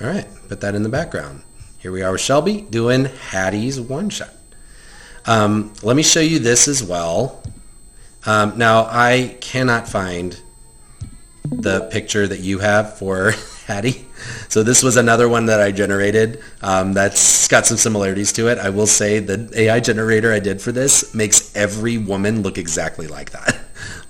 All right, put that in the background. Here we are with Shelby doing Hattie's one-shot. Let me show you this as well. Now, I cannot find the picture that you have for Hattie. So this was another one that I generated that's got some similarities to it. I will say the AI generator I did for this makes every woman look exactly like that.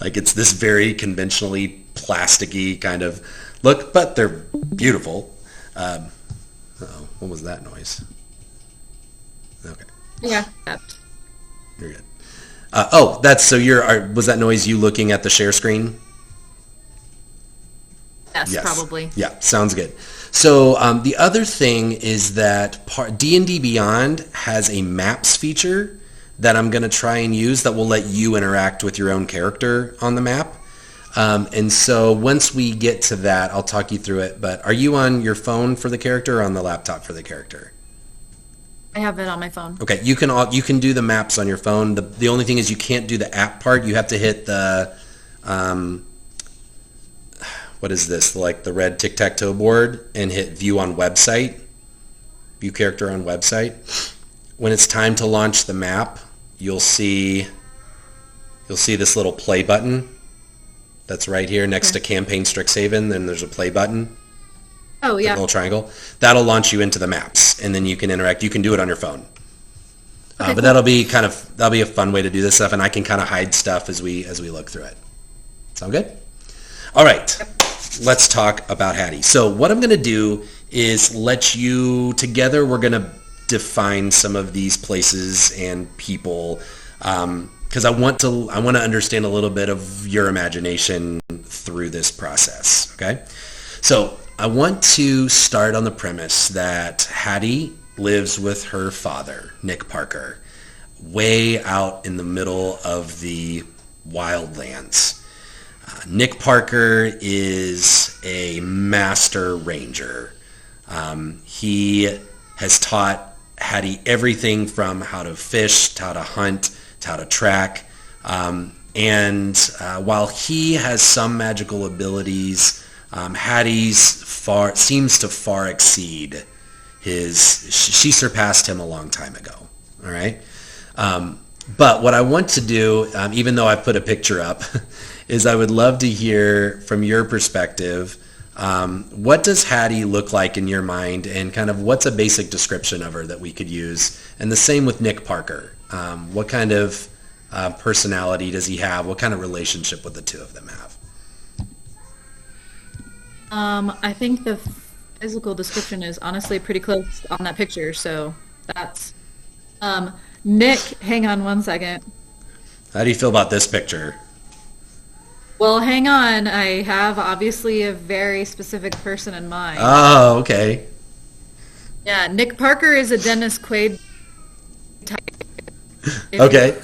Like it's this very conventionally plasticky kind of look, but they're beautiful. What was that noise? Okay. Yeah. You're good. Was that noise you looking at the share screen? Yes, probably. Yeah, sounds good. So the other thing is that D&D Beyond has a maps feature that I'm going to try and use that will let you interact with your own character on the map. And so once we get to that, I'll talk you through it. But are you on your phone for the character or on the laptop for the character? I have it on my phone. Okay, you can do the maps on your phone. The only thing is you can't do the app part. You have to hit the what is this? Like the red tic-tac-toe board and hit view on website, view character on website. When it's time to launch the map, you'll see this little play button that's right here next to Campaign Strixhaven. Then there's a play button. Oh, yeah. The little triangle. That'll launch you into the maps, and then you can interact. You can do it on your phone. Okay, but cool. that'll be a fun way to do this stuff, and I can kind of hide stuff as we look through it. Sound good? All right. Let's talk about Hattie. So what I'm going to do is let you together. We're going to define some of these places and people because I want to understand a little bit of your imagination through this process. Okay. So I want to start on the premise that Hattie lives with her father, Nick Parker, way out in the middle of the wildlands. Nick Parker is a master ranger. He has taught Hattie everything from how to fish, to how to hunt, to how to track. And while he has some magical abilities, Hattie's seems to far exceed she surpassed him a long time ago. All right. But what I want to do, even though I put a picture up, is I would love to hear from your perspective, what does Hattie look like in your mind, and kind of what's a basic description of her that we could use? And the same with Nick Parker. What kind of personality does he have? What kind of relationship would the two of them have? I think the physical description is honestly pretty close on that picture, so that's... Nick, hang on one second. How do you feel about this picture? Well, hang on. I have obviously a very specific person in mind. Oh, okay. Yeah, Nick Parker is a Dennis Quaid type. Okay.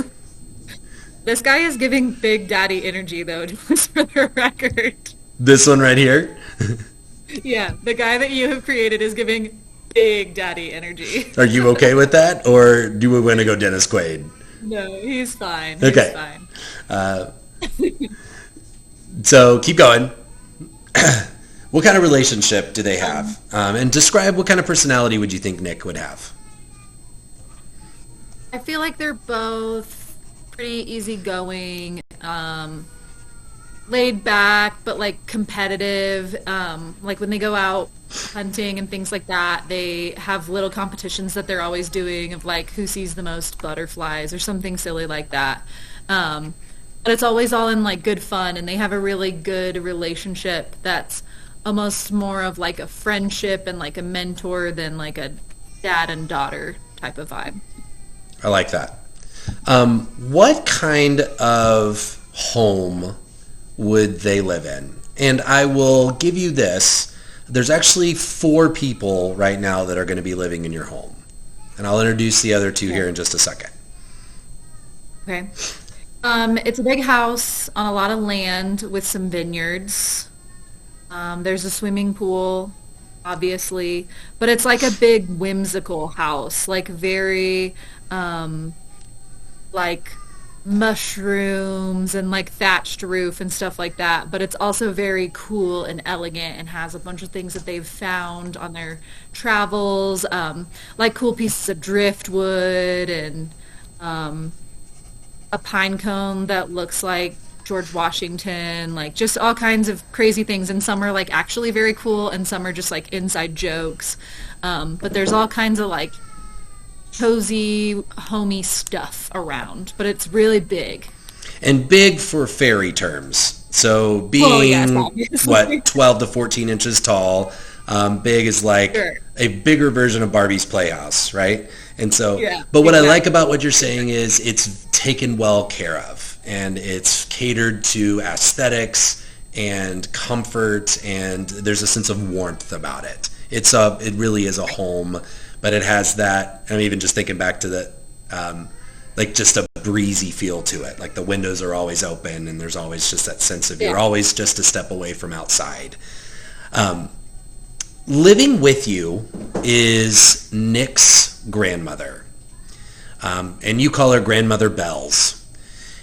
This guy is giving Big Daddy energy, though, just for the record. This one right here? Yeah, the guy that you have created is giving Big Daddy energy. Are you okay with that, or do we want to go Dennis Quaid? No, he's fine. Okay. He's fine. So keep going. What kind of relationship do they have? And describe what kind of personality would you think Nick would have? I feel like they're both pretty easygoing, laid back, but like competitive. Like when they go out hunting and things like that, they have little competitions that they're always doing of like who sees the most butterflies or something silly like that. But it's always all in like good fun, and they have a really good relationship that's almost more of like a friendship and like a mentor than like a dad and daughter type of vibe. I like that. What kind of home would they live in? And I will give you this. There's actually 4 people right now that are going to be living in your home. And I'll introduce the other 2 here in just a second. Okay. It's a big house on a lot of land with some vineyards. There's a swimming pool, obviously, but it's like a big whimsical house, like very, like mushrooms and like thatched roof and stuff like that, but it's also very cool and elegant and has a bunch of things that they've found on their travels, like cool pieces of driftwood and um, a pine cone that looks like George Washington, like just all kinds of crazy things. And some are like actually very cool, and some are just like inside jokes. But there's all kinds of like cozy, homey stuff around, but it's really big. And big for fairy terms. So Well, yes, being, obviously. what, 12 to 14 inches tall, big is like Sure. a bigger version of Barbie's Playhouse, right? And so, Yeah, but what I like exactly. about what you're saying is it's taken well care of, and it's catered to aesthetics and comfort, and there's a sense of warmth about it. It really is a home, but it has that. I'm even just thinking back to the, like just a breezy feel to it. Like the windows are always open, and there's always just that sense of Yeah. you're always just a step away from outside. Um, Living with you is Nick's grandmother, and you call her Grandmother Bells,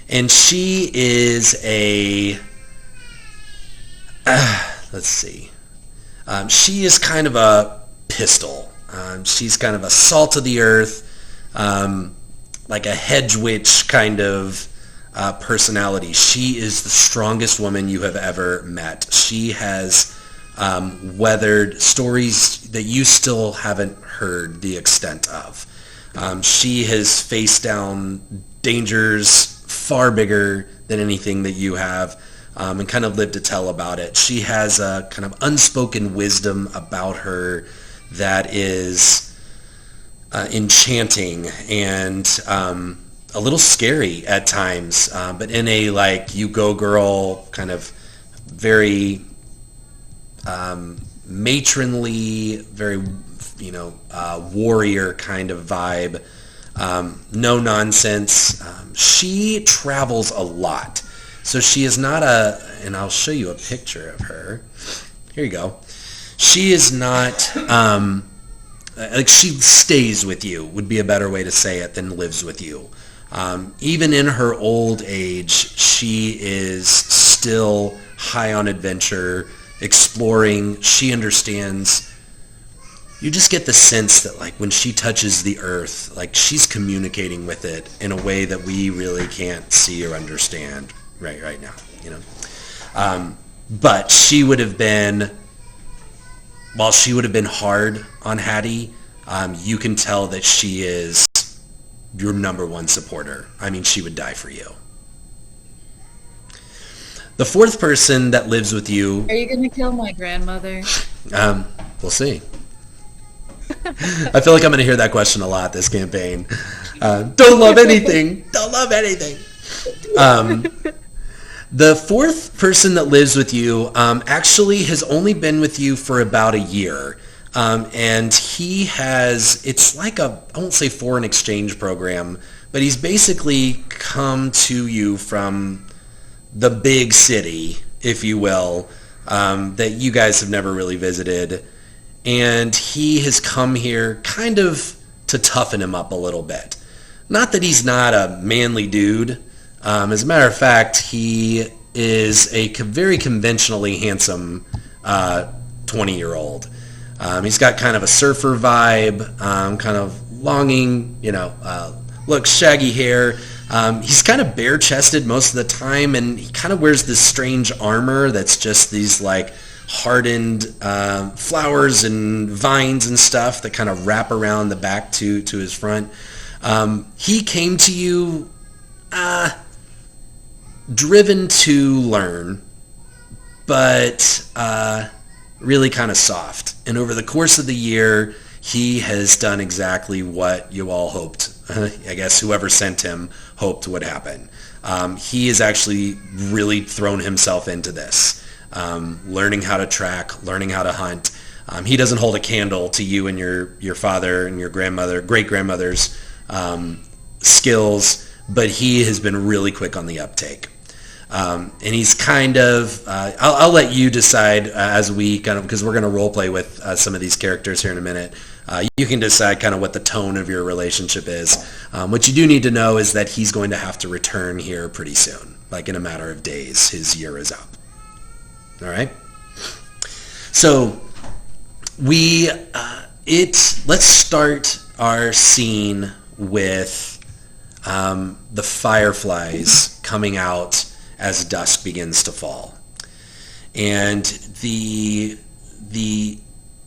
and she is a let's see. She is kind of a pistol. She's kind of a salt of the earth, like a hedge witch kind of personality. She is the strongest woman you have ever met. She has weathered stories that you still haven't heard the extent of. She has faced down dangers far bigger than anything that you have, and kind of lived to tell about it. She has a kind of unspoken wisdom about her that is enchanting and a little scary at times, but in a like you go girl kind of very matronly, very warrior kind of vibe. No nonsense. She travels a lot. So she is not and I'll show you a picture of her. Here you go. She is not, like she stays with you would be a better way to say it than lives with you. Even in her old age, she is still high on adventure, exploring. She understands. You just get the sense that like when she touches the earth, like she's communicating with it in a way that we really can't see or understand right now, But she would have been, while she would have been hard on Hattie, you can tell that she is your number one supporter. I mean, she would die for you. The fourth person that lives with you, Are you gonna kill my grandmother? we'll see. I feel like I'm going to hear that question a lot this campaign. Don't love anything. Don't love anything. The fourth person that lives with you actually has only been with you for about a year. And he has, it's like I won't say foreign exchange program, but he's basically come to you from the big city, if you will, that you guys have never really visited. And he has come here kind of to toughen him up a little bit. Not that he's not a manly dude. As a matter of fact, he is a very conventionally handsome 20-year-old. He's got kind of a surfer vibe, kind of longing, look, shaggy hair. He's kind of bare-chested most of the time, and he kind of wears this strange armor that's just these like hardened flowers and vines and stuff that kind of wrap around the back to his front. He came to you driven to learn, but really kind of soft. And over the course of the year, he has done exactly what you all hoped. I guess whoever sent him hoped would happen. He has actually really thrown himself into this. Learning how to track, learning how to hunt. He doesn't hold a candle to you and your father and your great-grandmother's skills, but he has been really quick on the uptake. And he's kind of, I'll let you decide as we kind of, because we're going to role play with some of these characters here in a minute. You can decide kind of what the tone of your relationship is. What you do need to know is that he's going to have to return here pretty soon, like in a matter of days. His year is up. All right? So let's start our scene with the fireflies coming out as dusk begins to fall. And the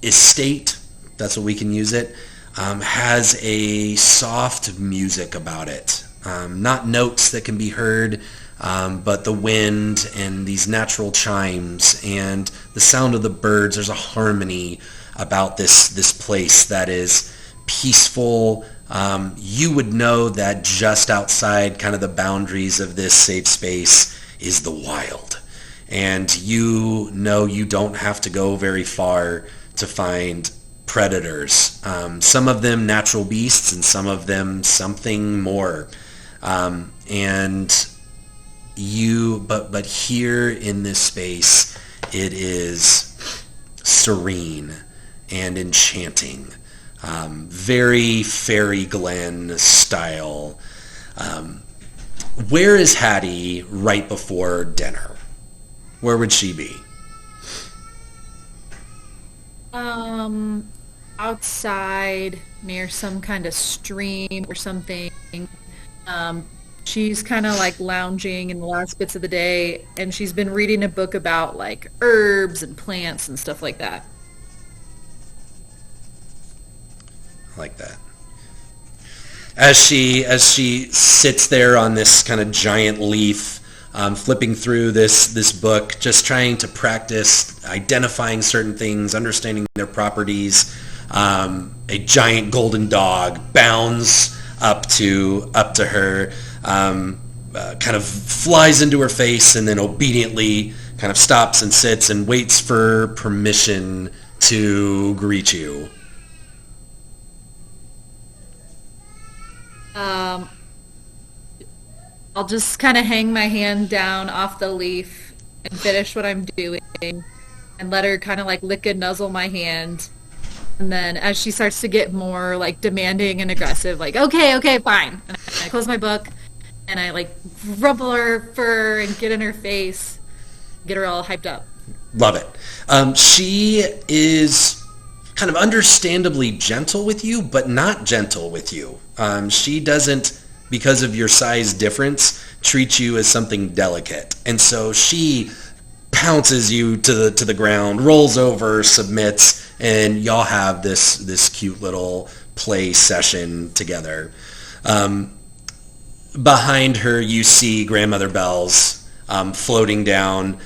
estate, that's what we can use it, has a soft music about it. Not notes that can be heard, but the wind and these natural chimes and the sound of the birds. There's a harmony about this place that is peaceful. You would know that just outside kind of the boundaries of this safe space is the wild. And you know you don't have to go very far to find predators. Some of them natural beasts and some of them something more. But here in this space, it is serene and enchanting. Very Fairy Glen style. Where is Hattie right before dinner? Where would she be? Outside near some kind of stream or something. She's kind of like lounging in the last bits of the day, and she's been reading a book about like herbs and plants and stuff like that. I like that. As she sits there on this kind of giant leaf, flipping through this book, just trying to practice identifying certain things, understanding their properties, a giant golden dog bounds up to her, kind of flies into her face, and then obediently kind of stops and sits and waits for permission to greet you. I'll just kind of hang my hand down off the leaf and finish what I'm doing and let her kind of like lick and nuzzle my hand. And then as she starts to get more like demanding and aggressive, like, okay, fine. And I close my book and I like rumple her fur and get in her face, get her all hyped up. Love it. She is kind of understandably gentle with you, but not gentle with you. She doesn't, because of your size difference, treat you as something delicate. And so she pounces you to the ground, rolls over, submits, and y'all have this cute little play session together. Behind her, you see Grandmother Bells floating down.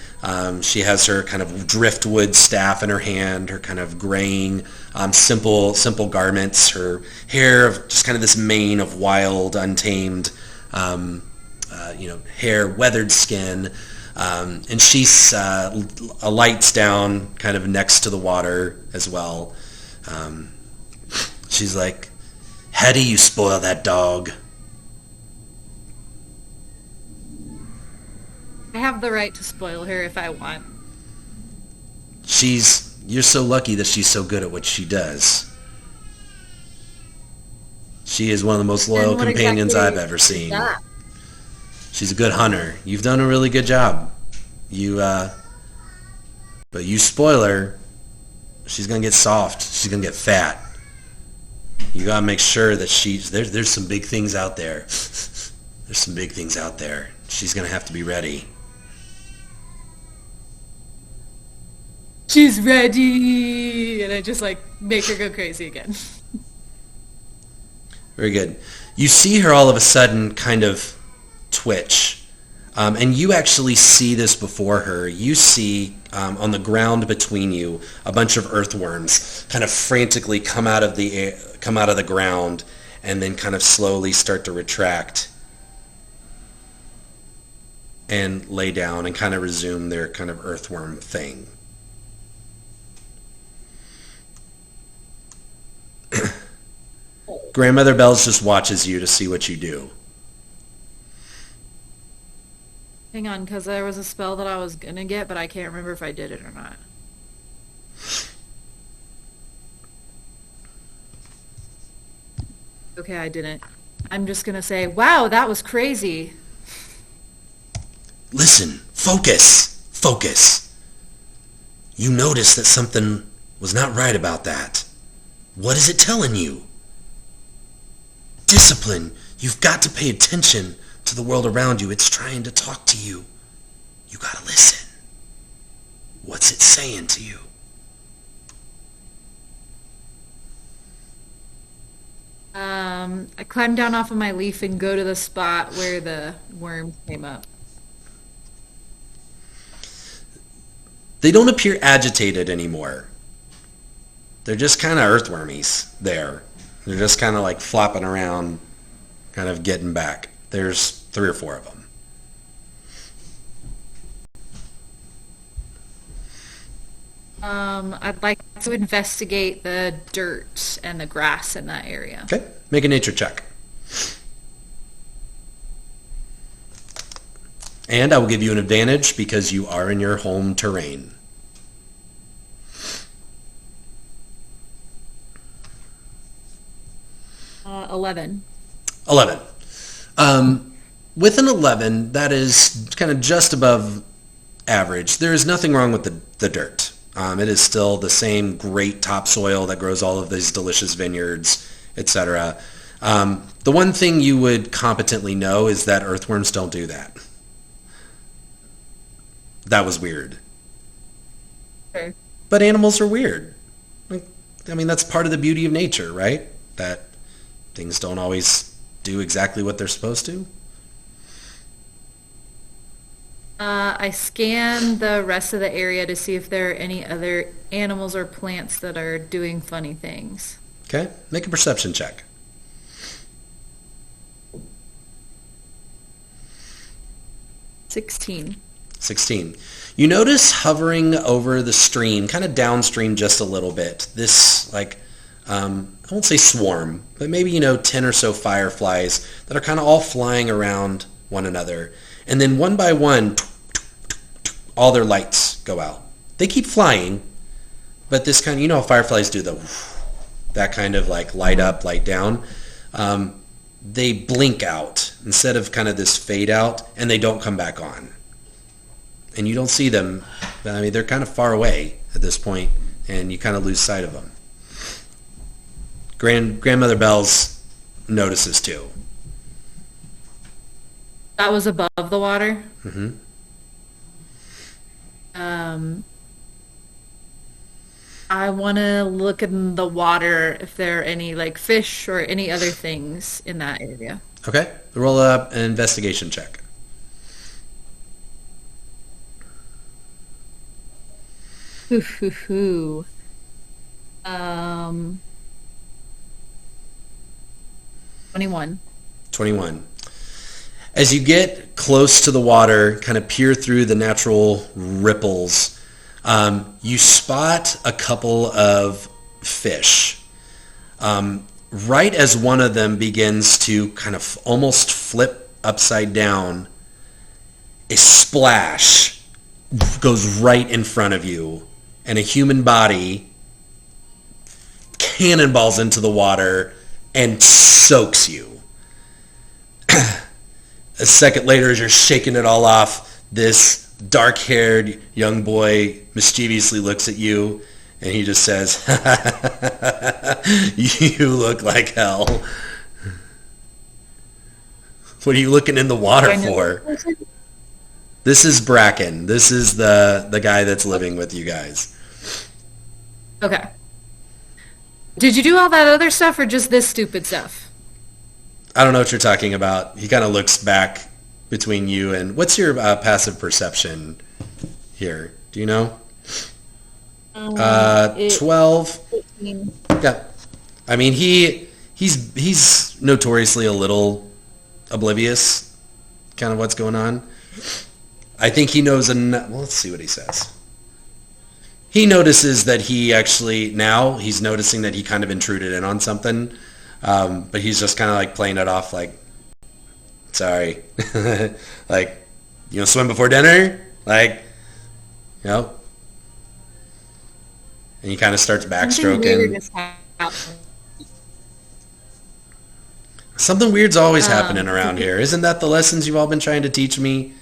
She has her kind of driftwood staff in her hand, her kind of graying, simple garments, her hair of just kind of this mane of wild, untamed, hair, weathered skin, and she alights down kind of next to the water as well. She's like, "Hattie, you spoil that dog." I have the right to spoil her if I want. You're so lucky that she's so good at what she does. She is one of the most loyal companions I've ever seen. That? She's a good hunter. You've done a really good job. But you spoil her, she's gonna get soft. She's gonna get fat. You gotta make sure that there's some big things out there. There's some big things out there. She's gonna have to be ready. She's ready, and I just like make her go crazy again. Very good. You see her all of a sudden kind of twitch, and you actually see this before her. You see on the ground between you a bunch of earthworms kind of frantically come out of the ground, and then kind of slowly start to retract and lay down and kind of resume their kind of earthworm thing. Grandmother Bells just watches you to see what you do. Hang on, because there was a spell that I was gonna get, but I can't remember if I did it or not. Okay, I didn't. I'm just gonna say, wow, that was crazy. Listen, focus, focus. You notice that something was not right about that. What is it telling you? Discipline. You've got to pay attention to the world around you. It's trying to talk to you. You gotta listen. What's it saying to you? I climb down off of my leaf and go to the spot where the worm came up. They don't appear agitated anymore. They're just kind of earthwormies there. They're just kind of like flopping around, kind of getting back. There's 3 or 4 of them. I'd like to investigate the dirt and the grass in that area. Okay, make a nature check. And I will give you an advantage because you are in your home terrain. 11. 11. With an 11, that is kind of just above average. There is nothing wrong with the dirt. It is still the same great topsoil that grows all of these delicious vineyards, etc. The one thing you would competently know is that earthworms don't do that. That was weird. Okay. But animals are weird. I mean, that's part of the beauty of nature, right? That things don't always do exactly what they're supposed to. I scan the rest of the area to see if there are any other animals or plants that are doing funny things. Okay, make a perception check. 16. 16. You notice hovering over the stream, kind of downstream just a little bit, this like, I won't say swarm, but maybe, 10 or so fireflies that are kind of all flying around one another. And then one by one, all their lights go out. They keep flying, but this kind of, how fireflies do that kind of like light up, light down. They blink out instead of kind of this fade out, and they don't come back on. And you don't see them. I mean, they're kind of far away at this point, and you kind of lose sight of them. Grandmother Bells notices too. That was above the water. Mm-hmm. I want to look in the water if there are any like fish or any other things in that area. Okay, roll up an investigation check. Hoo, hoo, hoo. 21. 21. As you get close to the water, kind of peer through the natural ripples, you spot a couple of fish. Right as one of them begins to kind of almost flip upside down, a splash goes right in front of you, and a human body cannonballs into the water and soaks you. A second later, as you're shaking it all off, this dark-haired young boy mischievously looks at you, and he just says, "You look like hell. What are you looking in the water for?" This is Bracken. This is the guy that's living with you guys. Okay. Did you do all that other stuff or just this stupid stuff? I don't know what you're talking about. He kind of looks back between you and... What's your passive perception here? Do you know? 12. 15. Yeah. I mean, he's notoriously a little oblivious, kind of what's going on. I think he knows enough. Well, let's see what he says. He notices that he's noticing that he kind of intruded in on something, but he's just kind of like playing it off like, sorry. Like, You know, swim before dinner? Like, you know? And he kind of starts Something weird backstroking. has happened. Something weird's always happening around here. Isn't that the lessons you've all been trying to teach me?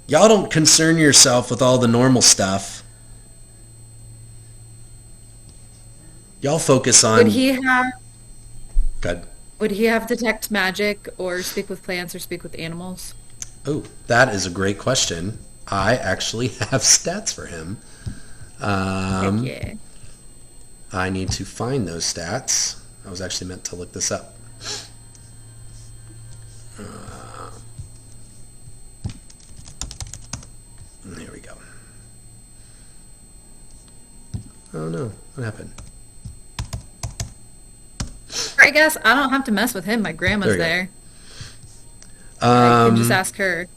Y'all don't concern yourself with all the normal stuff. Y'all focus on... Would he have Good. would he have detect magic or speak with plants or speak with animals? Oh, that is a great question. I actually have stats for him. Heck yeah. I need to find those stats. I was actually meant to look this up. Here we go. Oh no, what happened? I guess I don't have to mess with him. My grandma's There we go. there. I can just Um, ask her.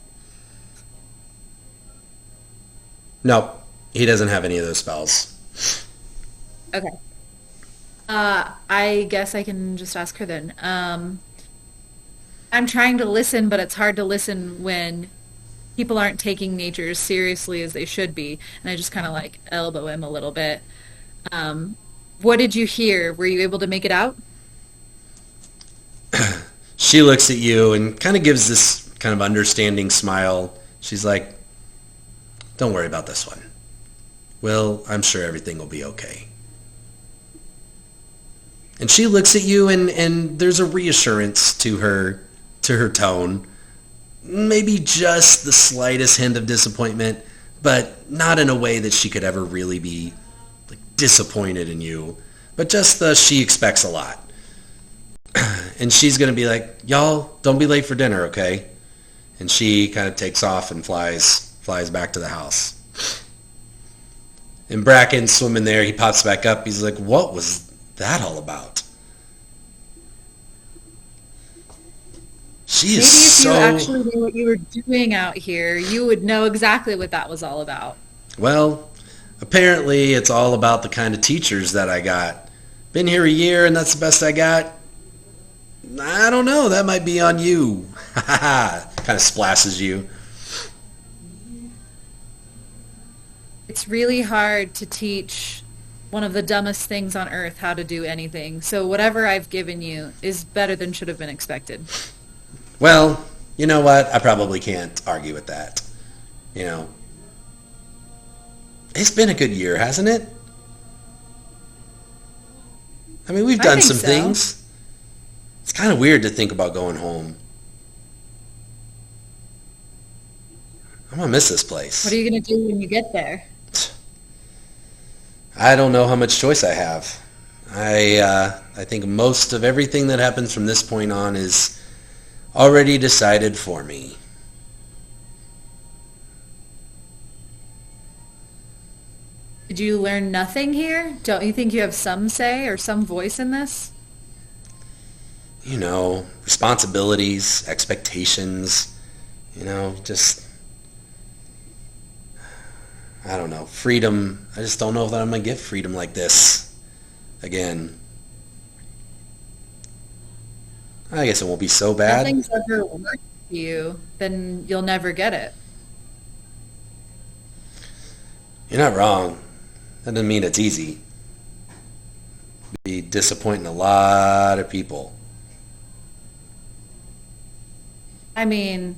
no, he doesn't have any of those spells. Okay. I guess I can just ask her then. I'm trying to listen, but it's hard to listen when people aren't taking nature as seriously as they should be. And I just kind of like elbow him a little bit. What did you hear? Were you able to make it out? She looks at you and kind of gives this kind of understanding smile. She's like, don't worry about this one. Well, I'm sure everything will be okay. And she looks at you and there's a reassurance to her tone. Maybe just the slightest hint of disappointment, but not in a way that she could ever really be like disappointed in you. But just the she expects a lot. And she's going to be like, y'all, don't be late for dinner, okay? And she kind of takes off and flies back to the house. And Bracken's swimming there. He pops back up. He's like, what was that all about? She Maybe is if you so... actually knew what you were doing out here, you would know exactly what that was all about. Well, apparently it's all about the kind of teachers that I got. Been here a year and that's the best I got? I don't know. That might be on you. Kind of splashes you. It's really hard to teach one of the dumbest things on earth how to do anything. So whatever I've given you is better than should have been expected. Well, you know what? I probably can't argue with that. You know, it's been a good year, hasn't it? I mean, we've I done think some so. things. It's kind of weird to think about going home. I'm going to miss this place. What are you going to do when you get there? I don't know how much choice I have. I think most of everything that happens from this point on is already decided for me. Did you learn nothing here? Don't you think you have some say or some voice in this? You know, responsibilities, expectations, you know, just, I don't know, freedom. I just don't know that I'm going to get freedom like this again. I guess it won't be so bad. Nothing's ever worked for you, then you'll never get it. You're not wrong. That doesn't mean it's easy. Be disappointing a lot of people. I mean,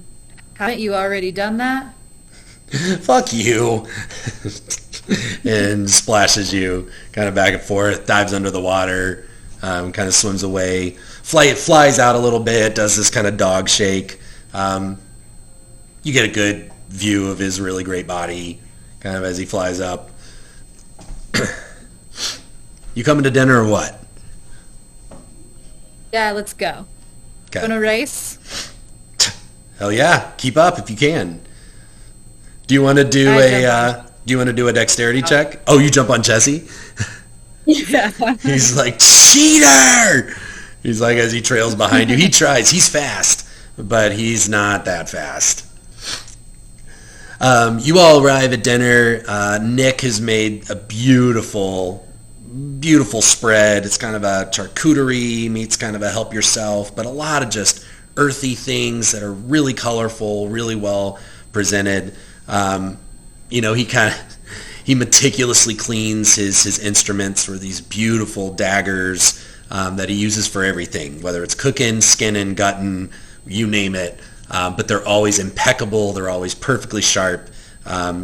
haven't you already done that? Fuck you. And splashes you kind of back and forth, dives under the water, kind of swims away. Flies out a little bit, does this kind of dog shake. You get a good view of his really great body kind of as he flies up. You coming to dinner or what? Yeah, let's go. Okay. Want to race? Hell yeah, keep up if you can. Do you want to do a dexterity check? Oh, you jump on Jesse? Yeah. He's like, cheater! He's like, as he trails behind you. He tries. He's fast, but he's not that fast. You all arrive at dinner. Nick has made a beautiful, beautiful spread. It's kind of a charcuterie meets kind of a help yourself, but a lot of just earthy things that are really colorful, really well presented. He kind of he meticulously cleans his instruments for these beautiful daggers that he uses for everything, whether it's cooking, skinning, gutting, you name it. But they're always impeccable. They're always perfectly sharp.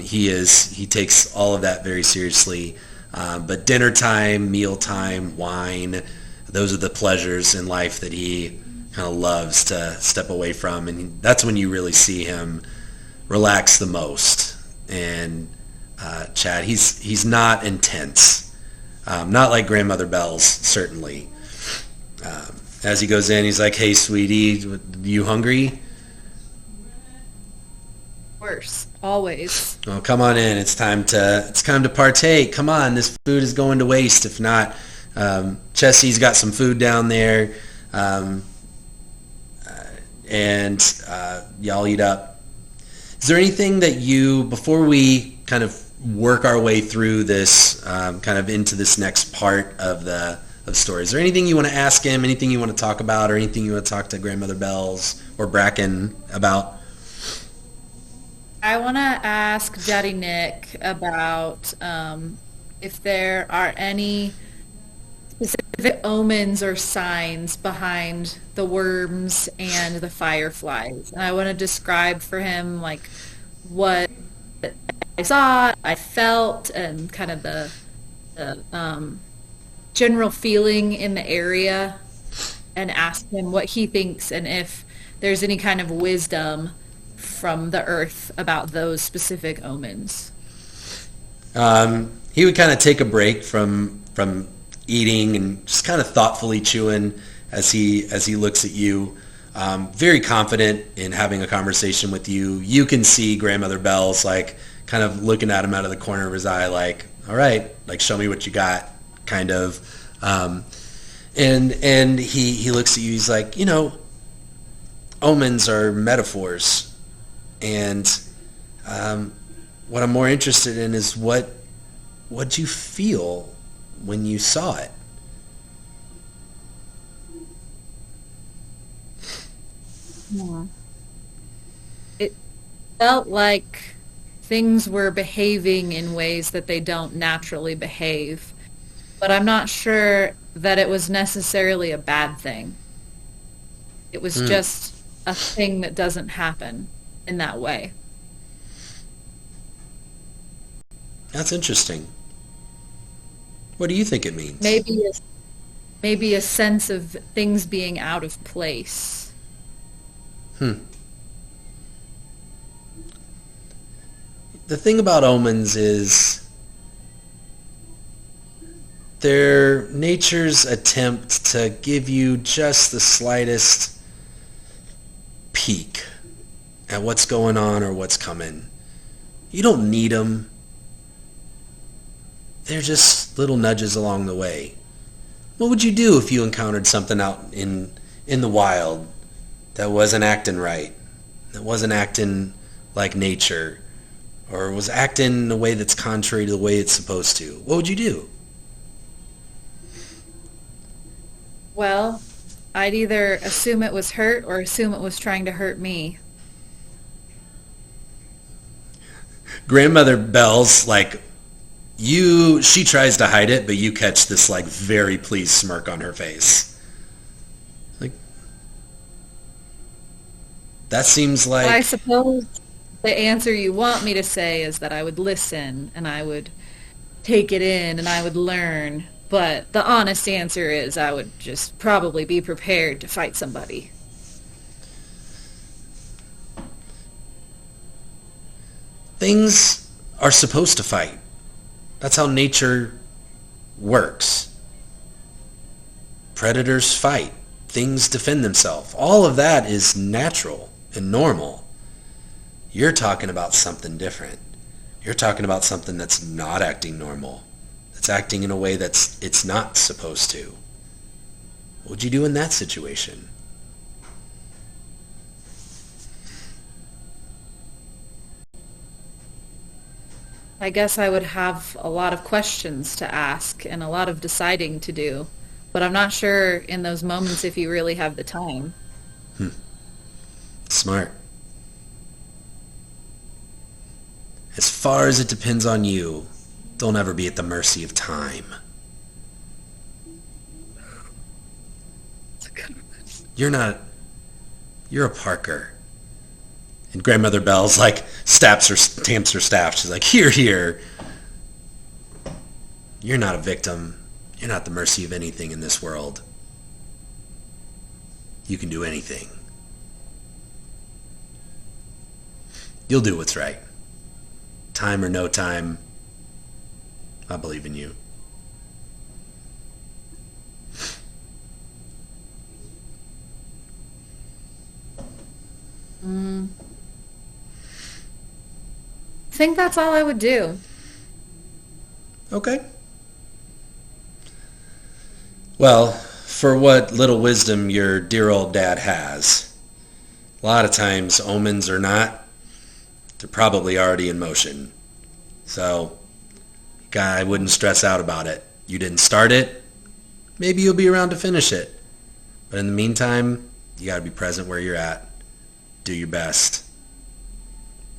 He takes all of that very seriously. But dinner time, meal time, wine, those are the pleasures in life that he kind of loves to step away from. And that's when you really see him relax the most. And Chad, he's not intense. Not like Grandmother Belle's, certainly. As he goes in, he's like, "Hey, sweetie, you hungry?" Worse, always. Oh, come on in. It's time to partake. Come on, this food is going to waste. If not, Chessie's got some food down there, and y'all eat up. Is there anything that before we kind of work our way through this, kind of into this next part of the story, is there anything you want to ask him? Anything you want to talk about, or anything you want to talk to Grandmother Bells or Bracken about? I want to ask Daddy Nick about if there are any specific omens or signs behind the worms and the fireflies. And I want to describe for him like what I saw, I felt, and kind of the general feeling in the area, and ask him what he thinks and if there's any kind of wisdom from the earth about those specific omens. He would kind of take a break from eating and just kind of thoughtfully chewing as he looks at you. Very confident in having a conversation with you. You can see Grandmother Belle's like kind of looking at him out of the corner of his eye, like, "All right, like show me what you got," kind of. And he looks at you. He's like, omens are metaphors. And what I'm more interested in is what'd you feel when you saw it? Yeah. It felt like things were behaving in ways that they don't naturally behave, but I'm not sure that it was necessarily a bad thing. It was just a thing that doesn't happen in that way. That's interesting. What do you think it means? Maybe a sense of things being out of place. The thing about omens is they're nature's attempt to give you just the slightest peek at what's going on or what's coming. You don't need them. They're just little nudges along the way. What would you do if you encountered something out in the wild that wasn't acting right, that wasn't acting like nature, or was acting in a way that's contrary to the way it's supposed to? What would you do? Well, I'd either assume it was hurt or assume it was trying to hurt me. Grandmother Belle's like, she tries to hide it, but you catch this like very pleased smirk on her face. Like, that seems like... But I suppose the answer you want me to say is that I would listen and I would take it in and I would learn. But the honest answer is I would just probably be prepared to fight somebody. Things are supposed to fight. That's how nature works. Predators fight. Things defend themselves. All of that is natural and normal. You're talking about something different. You're talking about something that's not acting normal. That's acting in a way it's not supposed to. What would you do in that situation? I guess I would have a lot of questions to ask and a lot of deciding to do, but I'm not sure in those moments if you really have the time. Smart. As far as it depends on you, don't ever be at the mercy of time. You're not... You're a Parker. And Grandmother Bell's like, stamps her staff. She's like, here, here. You're not a victim. You're not at the mercy of anything in this world. You can do anything. You'll do what's right. Time or no time, I believe in you. I think that's all I would do. Okay. Well, for what little wisdom your dear old dad has, a lot of times omens are not. They're probably already in motion. So, guy, I wouldn't stress out about it. You didn't start it. Maybe you'll be around to finish it. But in the meantime, you got to be present where you're at. Do your best.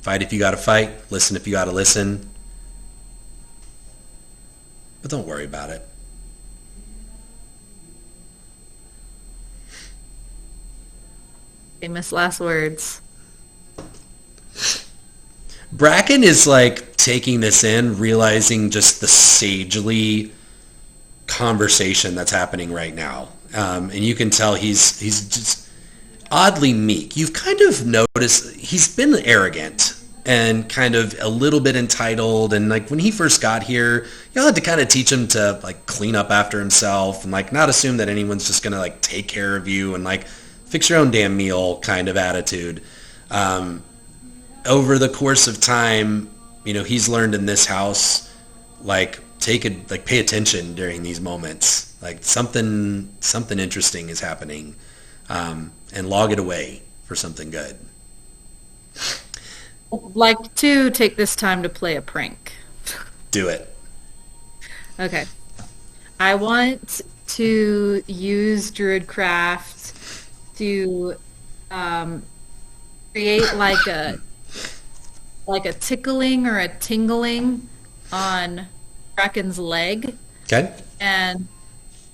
Fight if you got to fight. Listen if you got to listen. But don't worry about it. Famous last words. Bracken is like taking this in, realizing just the sagely conversation that's happening right now. And you can tell he's just oddly meek. You've kind of noticed he's been arrogant and kind of a little bit entitled. And like when he first got here, y'all had to kind of teach him to like clean up after himself and like not assume that anyone's just going to like take care of you and like fix your own damn meal kind of attitude. Over the course of time, you know, he's learned in this house, like pay attention during these moments. Like something interesting is happening, and log it away for something good. I'd like to take this time to play a prank. Do it. Okay. I want to use Druidcraft to create like a tickling or a tingling on Bracken's leg. Okay. And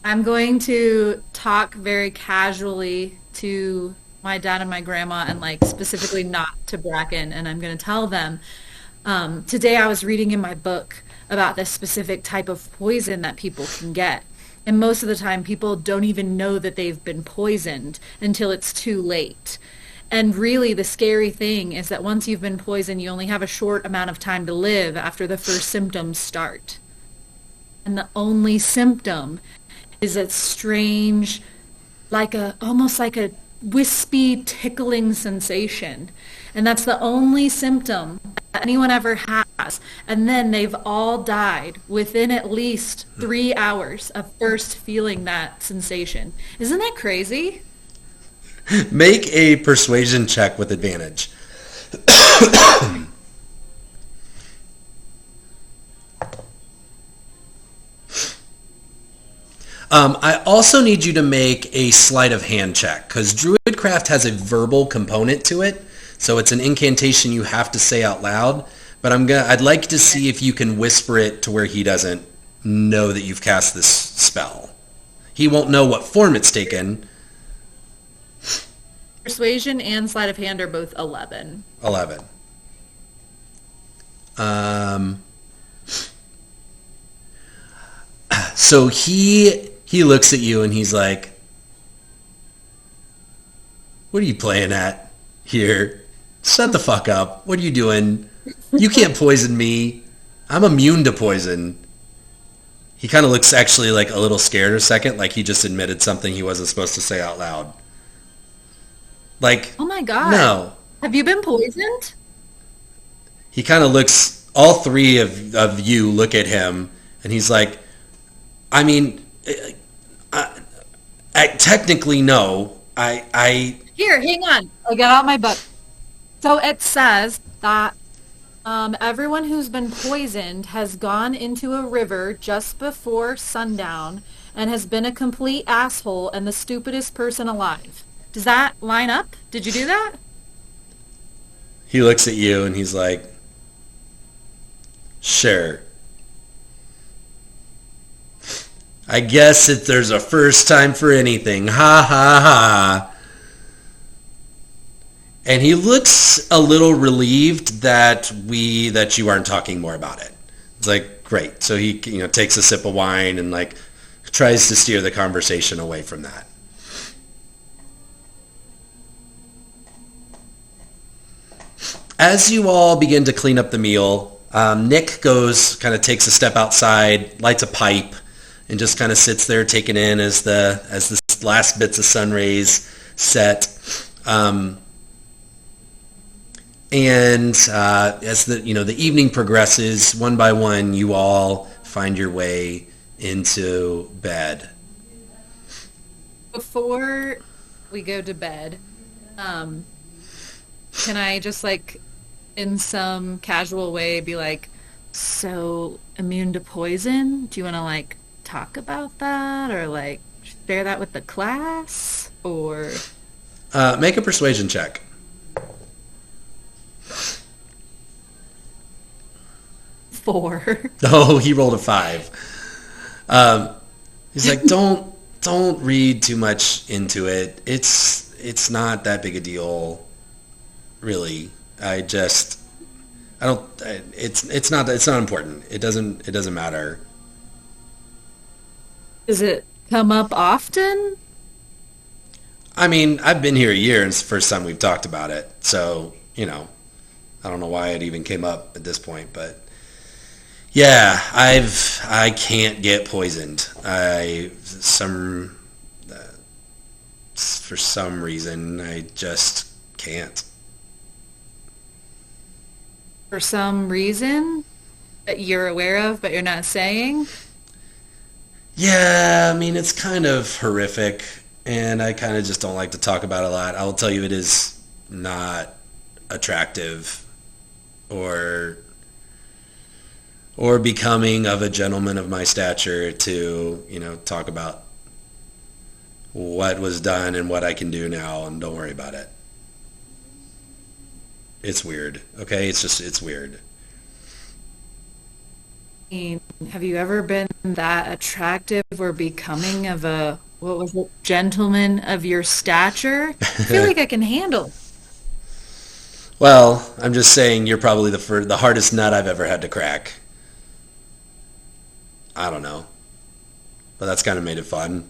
I'm going to talk very casually to my dad and my grandma and like specifically not to Bracken. And I'm going to tell them, today I was reading in my book about this specific type of poison that people can get. And most of the time people don't even know that they've been poisoned until it's too late. And really the scary thing is that once you've been poisoned, you only have a short amount of time to live after the first symptoms start. And the only symptom is a strange, almost like a wispy tickling sensation. And that's the only symptom that anyone ever has. And then they've all died within at least 3 hours of first feeling that sensation. Isn't that crazy? Make a persuasion check with advantage. I also need you to make a sleight of hand check because Druidcraft has a verbal component to it, so it's an incantation you have to say out loud. But I'd like to see if you can whisper it to where he doesn't know that you've cast this spell. He won't know what form it's taken. Persuasion and sleight of hand are both 11. 11. So he looks at you and he's like, what are you playing at here? Shut the fuck up. What are you doing? You can't poison me. I'm immune to poison. He kind of looks actually like a little scared a second, like he just admitted something he wasn't supposed to say out loud. Like, oh my God. No. Have you been poisoned? He kind of looks, all three of you look at him, and he's like, I mean, I technically no. Here, hang on. I got out my book. So it says that everyone who's been poisoned has gone into a river just before sundown and has been a complete asshole and the stupidest person alive. Does that line up? Did you do that? He looks at you and he's like, Sure. I guess if there's a first time for anything. Ha ha ha. And he looks a little relieved that you aren't talking more about it. It's like, great. So he takes a sip of wine and like tries to steer the conversation away from that. As you all begin to clean up the meal, Nick kind of takes a step outside, lights a pipe, and just kind of sits there taking in as the last bits of sun rays set. And as the evening progresses, one by one, you all find your way into bed. Before we go to bed, can I just like in some casual way be like, so immune to poison? Do you want to like talk about that or like share that with the class or? Make a persuasion check. 4. Oh, he rolled a 5. He's like, don't read too much into it. It's not that big a deal, really. It's not important. It doesn't matter. Does it come up often? I mean, I've been here a year, and it's the first time we've talked about it. So, I don't know why it even came up at this point, but yeah, I can't get poisoned. For some reason, I just can't. For some reason that you're aware of, but you're not saying? Yeah, I mean, it's kind of horrific, and I kind of just don't like to talk about it a lot. I will tell you it is not attractive or becoming of a gentleman of my stature to, talk about what was done and what I can do now, and don't worry about it. It's weird, okay? It's weird. I mean, have you ever been that attractive or becoming of a, what was it, gentleman of your stature? I feel like I can handle. Well, I'm just saying you're probably the hardest nut I've ever had to crack. I don't know. But that's kind of made it fun.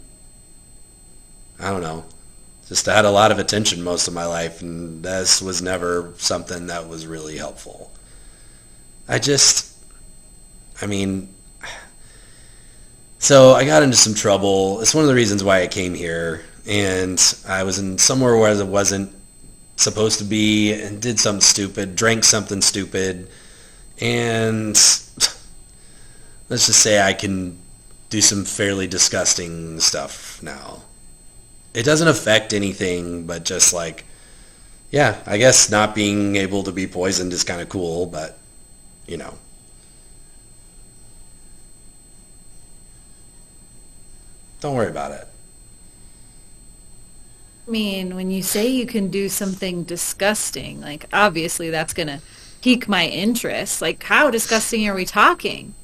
I don't know. Just I had a lot of attention most of my life, and this was never something that was really helpful. So I got into some trouble. It's one of the reasons why I came here, and I was in somewhere where I wasn't supposed to be and did something stupid, drank something stupid, and let's just say I can do some fairly disgusting stuff now. It doesn't affect anything, but just like, yeah, I guess not being able to be poisoned is kind of cool, but, don't worry about it. I mean, when you say you can do something disgusting, like obviously that's going to pique my interest. Like how disgusting are we talking?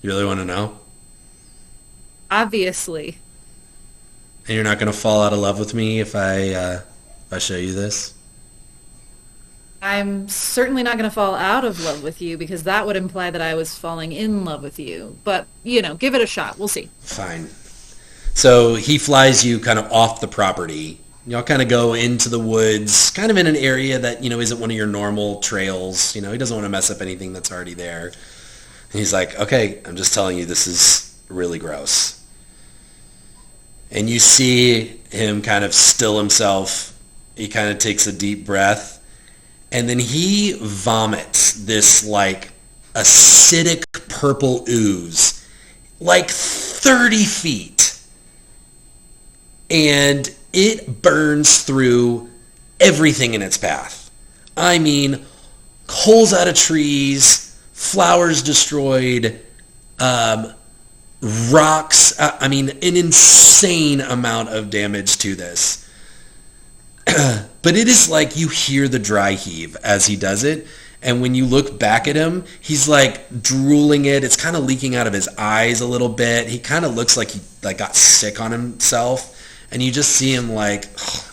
You really want to know? Obviously. And you're not going to fall out of love with me if I show you this? I'm certainly not going to fall out of love with you because that would imply that I was falling in love with you. But, give it a shot. We'll see. Fine. So he flies you kind of off the property. Y'all kind of go into the woods, kind of in an area that, isn't one of your normal trails. He doesn't want to mess up anything that's already there. And he's like, okay, I'm just telling you, this is really gross. And you see him kind of still himself. He kind of takes a deep breath. And then he vomits this like acidic purple ooze, like 30 feet. And it burns through everything in its path. I mean, holes out of trees, flowers destroyed, rocks. I mean, an insane amount of damage to this. But it is like you hear the dry heave as he does it, And when you look back at him, he's like drooling it. It's kind of leaking out of his eyes a little bit. He kind of looks like he like got sick on himself. And you just see him like, oh,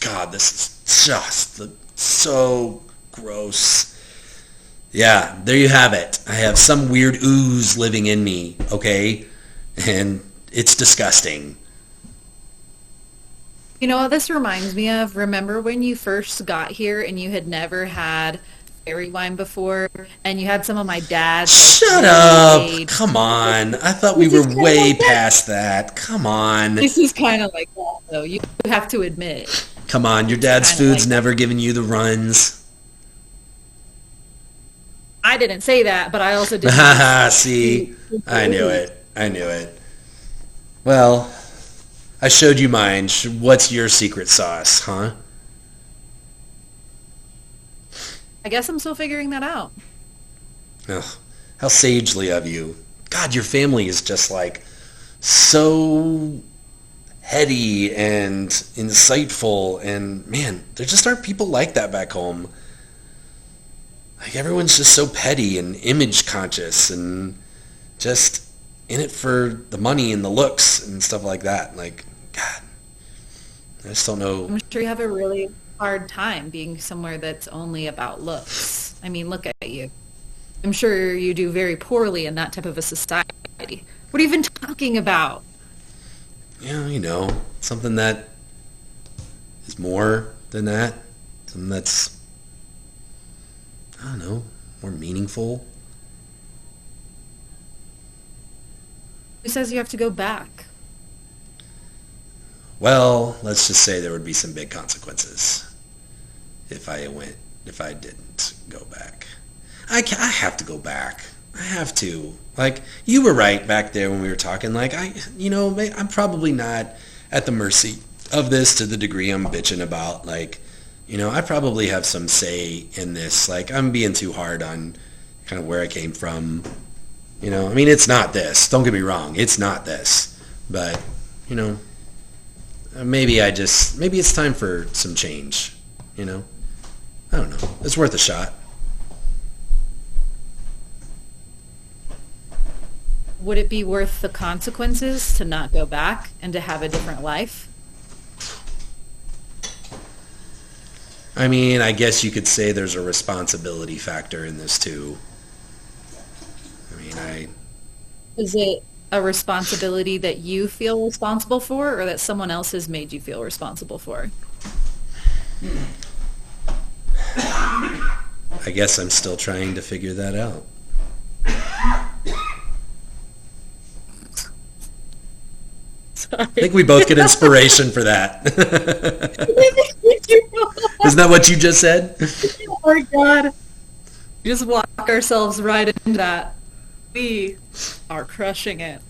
God, this is just so gross. Yeah, there you have it. I have some weird ooze living in me, okay? And it's disgusting. You know what this reminds me of? Remember when you first got here and you had never had fairy wine before, and you had some of my dad's Shut up! Come on. I thought we were way past that. Come on. This is kind of like that, though. You have to admit. Come on, your dad's food's never given you the runs. I didn't say that, but I also didn't. See, I knew it. I knew it. Well, I showed you mine. What's your secret sauce, huh? I guess I'm still figuring that out. Ugh, how sagely of you. God, your family is just like so heady and insightful, and man, there just aren't people like that back home. Like everyone's just so petty and image conscious and just in it for the money and the looks and stuff like that. Like, God, I just don't know. I'm sure you have a really hard time being somewhere that's only about looks. I mean, look at you. I'm sure you do very poorly in that type of a society. What are you even talking about? Yeah, you know, something that is more than that. Something that's, I don't know, more meaningful. Who says you have to go back? Well, let's just say there would be some big consequences if I didn't go back. I have to go back. I have to. Like, you were right back there when we were talking. Like, I'm probably not at the mercy of this to the degree I'm bitching about. Like, I probably have some say in this. Like, I'm being too hard on kind of where I came from. I mean, it's not this. Don't get me wrong. It's not this. But, maybe it's time for some change. I don't know. It's worth a shot. Would it be worth the consequences to not go back and to have a different life? I mean, I guess you could say there's a responsibility factor in this too. Is it a responsibility that you feel responsible for, or that someone else has made you feel responsible for? I guess I'm still trying to figure that out. Sorry. I think we both get inspiration for that. Isn't that what you just said? Oh my God. We just walk ourselves right into that. We are crushing it.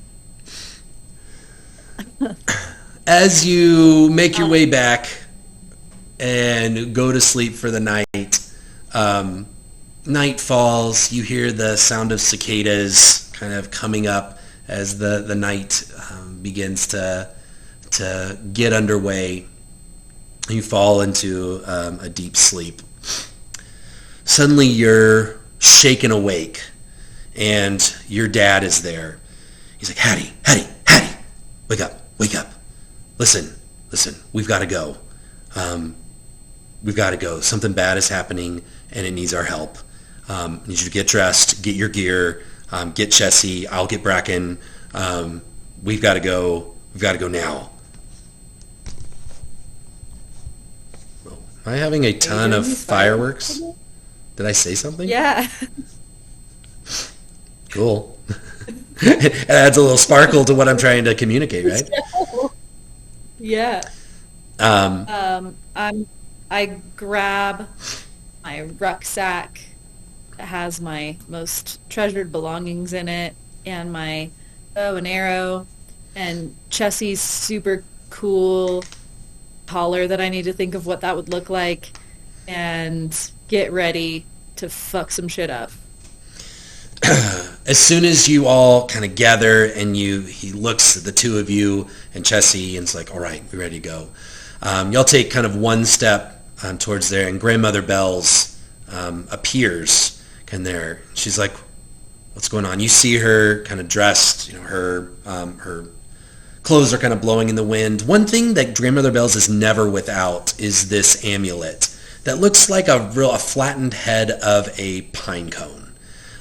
As you make your way back and go to sleep for the night, night falls. You hear the sound of cicadas kind of coming up as the night begins to get underway. You fall into a deep sleep. Suddenly you're shaken awake, and your dad is there. He's like, Hattie, wake up. Listen, we've got to go. We've got to go. Something bad is happening, and it needs our help. I need you to get dressed, get your gear, get Chessie, I'll get Bracken. We've got to go. We've got to go now. Am I having a ton of fireworks? Did I say something? Yeah. Cool. It adds a little sparkle to what I'm trying to communicate, right? Yeah. I grab my rucksack that has my most treasured belongings in it, and my bow and arrow, and Chessie's super cool collar that I need to think of what that would look like, and get ready to fuck some shit up. As soon as you all kind of gather and he looks at the two of you and Chessie and it's like, all right, we're ready to go. Y'all take kind of one step towards there, and Grandmother Bells appears kind of there. She's like, what's going on? You see her kind of dressed, her clothes are kind of blowing in the wind. One thing that Grandmother Bells is never without is this amulet that looks like a flattened head of a pine cone.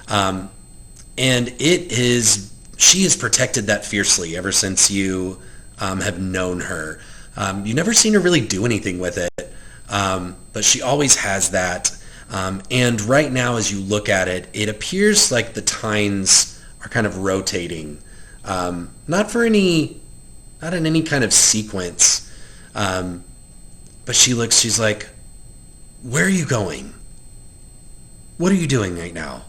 And she has protected that fiercely ever since you have known her. You've never seen her really do anything with it, but she always has that. And right now, as you look at it, it appears like the tines are kind of rotating, not in any kind of sequence. But she's like, where are you going? What are you doing right now?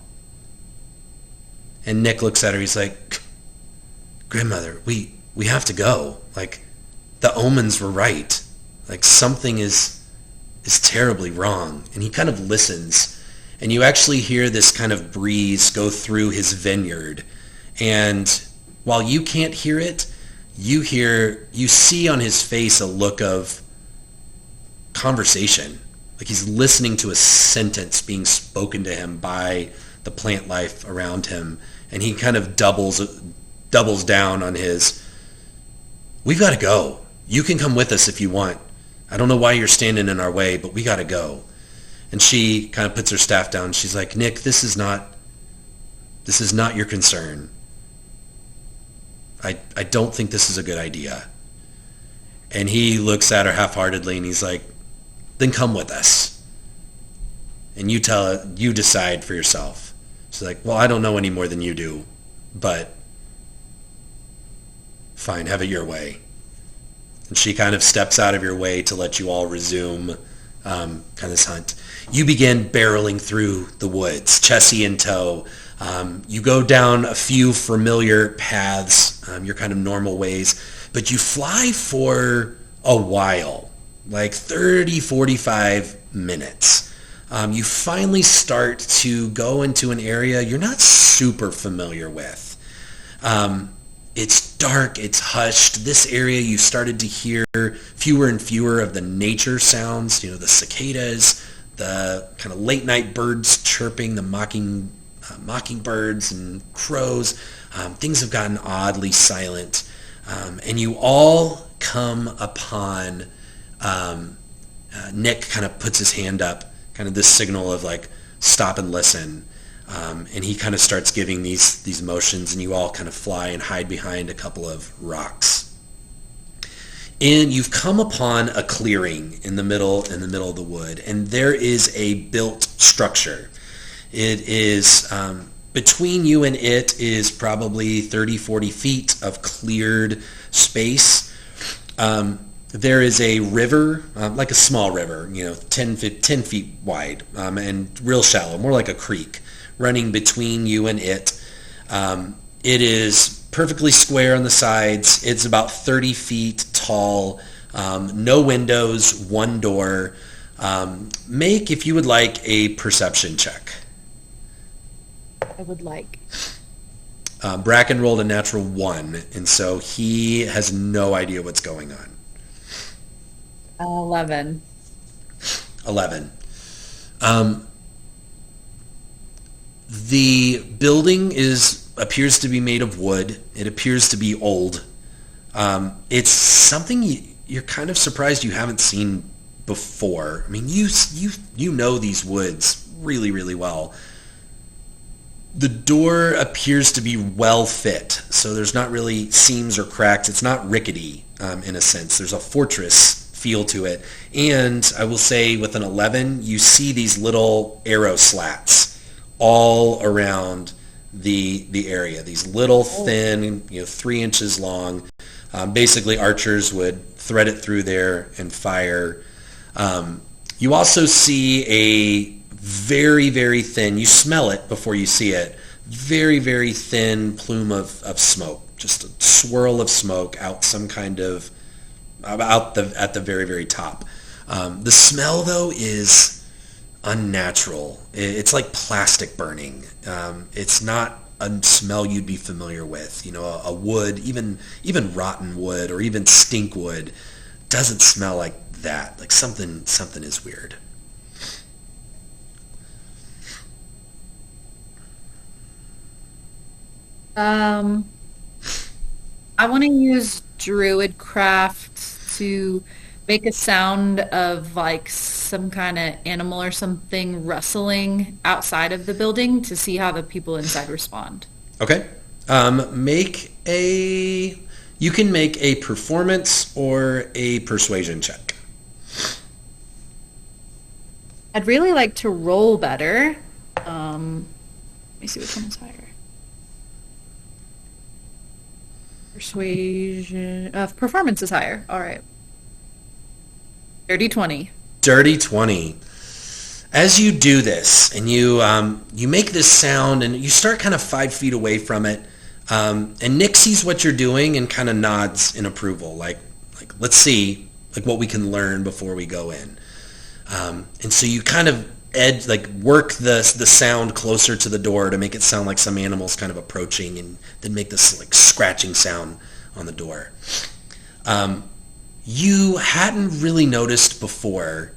And Nick looks at her. He's like, Grandmother, we have to go. Like, the omens were right. Like, something is terribly wrong. And he kind of listens. And you actually hear this kind of breeze go through his vineyard. And while you can't hear it, you see on his face a look of conversation. Like he's listening to a sentence being spoken to him by the plant life around him. And he kind of doubles down on his, we've got to go. You can come with us if you want. I don't know why you're standing in our way, but we got to go. And she kind of puts her staff down. She's like, Nick, this is not your concern. I don't think this is a good idea. And he looks at her half-heartedly and he's like, then come with us. And you decide for yourself. She's like, well, I don't know any more than you do, but fine, have it your way. And she kind of steps out of your way to let you all resume kind of this hunt. You begin barreling through the woods, Chessie in tow. You go down a few familiar paths, your kind of normal ways, but you fly for a while, like 30, 45 minutes. You finally start to go into an area you're not super familiar with. It's dark, it's hushed. This area you started to hear fewer and fewer of the nature sounds, the cicadas, the kind of late night birds chirping, the mockingbirds and crows. Things have gotten oddly silent. And you all come upon, Nick kind of puts his hand up, kind of this signal of like, stop and listen. And he kind of starts giving these motions, and you all kind of fly and hide behind a couple of rocks. And you've come upon a clearing in the middle of the wood, and there is a built structure. It is, between you and it is probably 30, 40 feet of cleared space. There is a river, like a small river, 10 feet wide, and real shallow, more like a creek, running between you and it. It is perfectly square on the sides. It's about 30 feet tall, no windows, one door. Make, if you would like, a perception check. I would like. Bracken rolled a natural 1, and so he has no idea what's going on. 11. 11. The building appears to be made of wood. It appears to be old. It's something you're kind of surprised you haven't seen before. I mean, you know these woods really, really well. The door appears to be well fit, so there's not really seams or cracks. It's not rickety in a sense. There's a fortress feel to it. And I will say with an 11, you see these little arrow slats all around the area. These little thin, 3 inches long. Basically, archers would thread it through there and fire. You also see a very, very thin, you smell it before you see it, very, very thin plume of smoke, just a swirl of smoke out some kind of, at the very, very top. The smell, though, is unnatural. It's like plastic burning. It's not a smell you'd be familiar with. A wood, even rotten wood or even stink wood doesn't smell like that. Like something is weird. Um, I want to use Druidcraft to make a sound of like some kind of animal or something rustling outside of the building to see how the people inside respond. Okay. Make a. You can make a performance or a persuasion check. I'd really like to roll better. Let me see which one is higher. Persuasion, performance is higher. All right. Dirty 20. Dirty 20. As you do this, and you make this sound, and you start kind of 5 feet away from it, and Nick sees what you're doing and kind of nods in approval, like let's see like what we can learn before we go in. And so you kind of work the sound closer to the door to make it sound like some animal's kind of approaching, and then make this like scratching sound on the door. You hadn't really noticed before,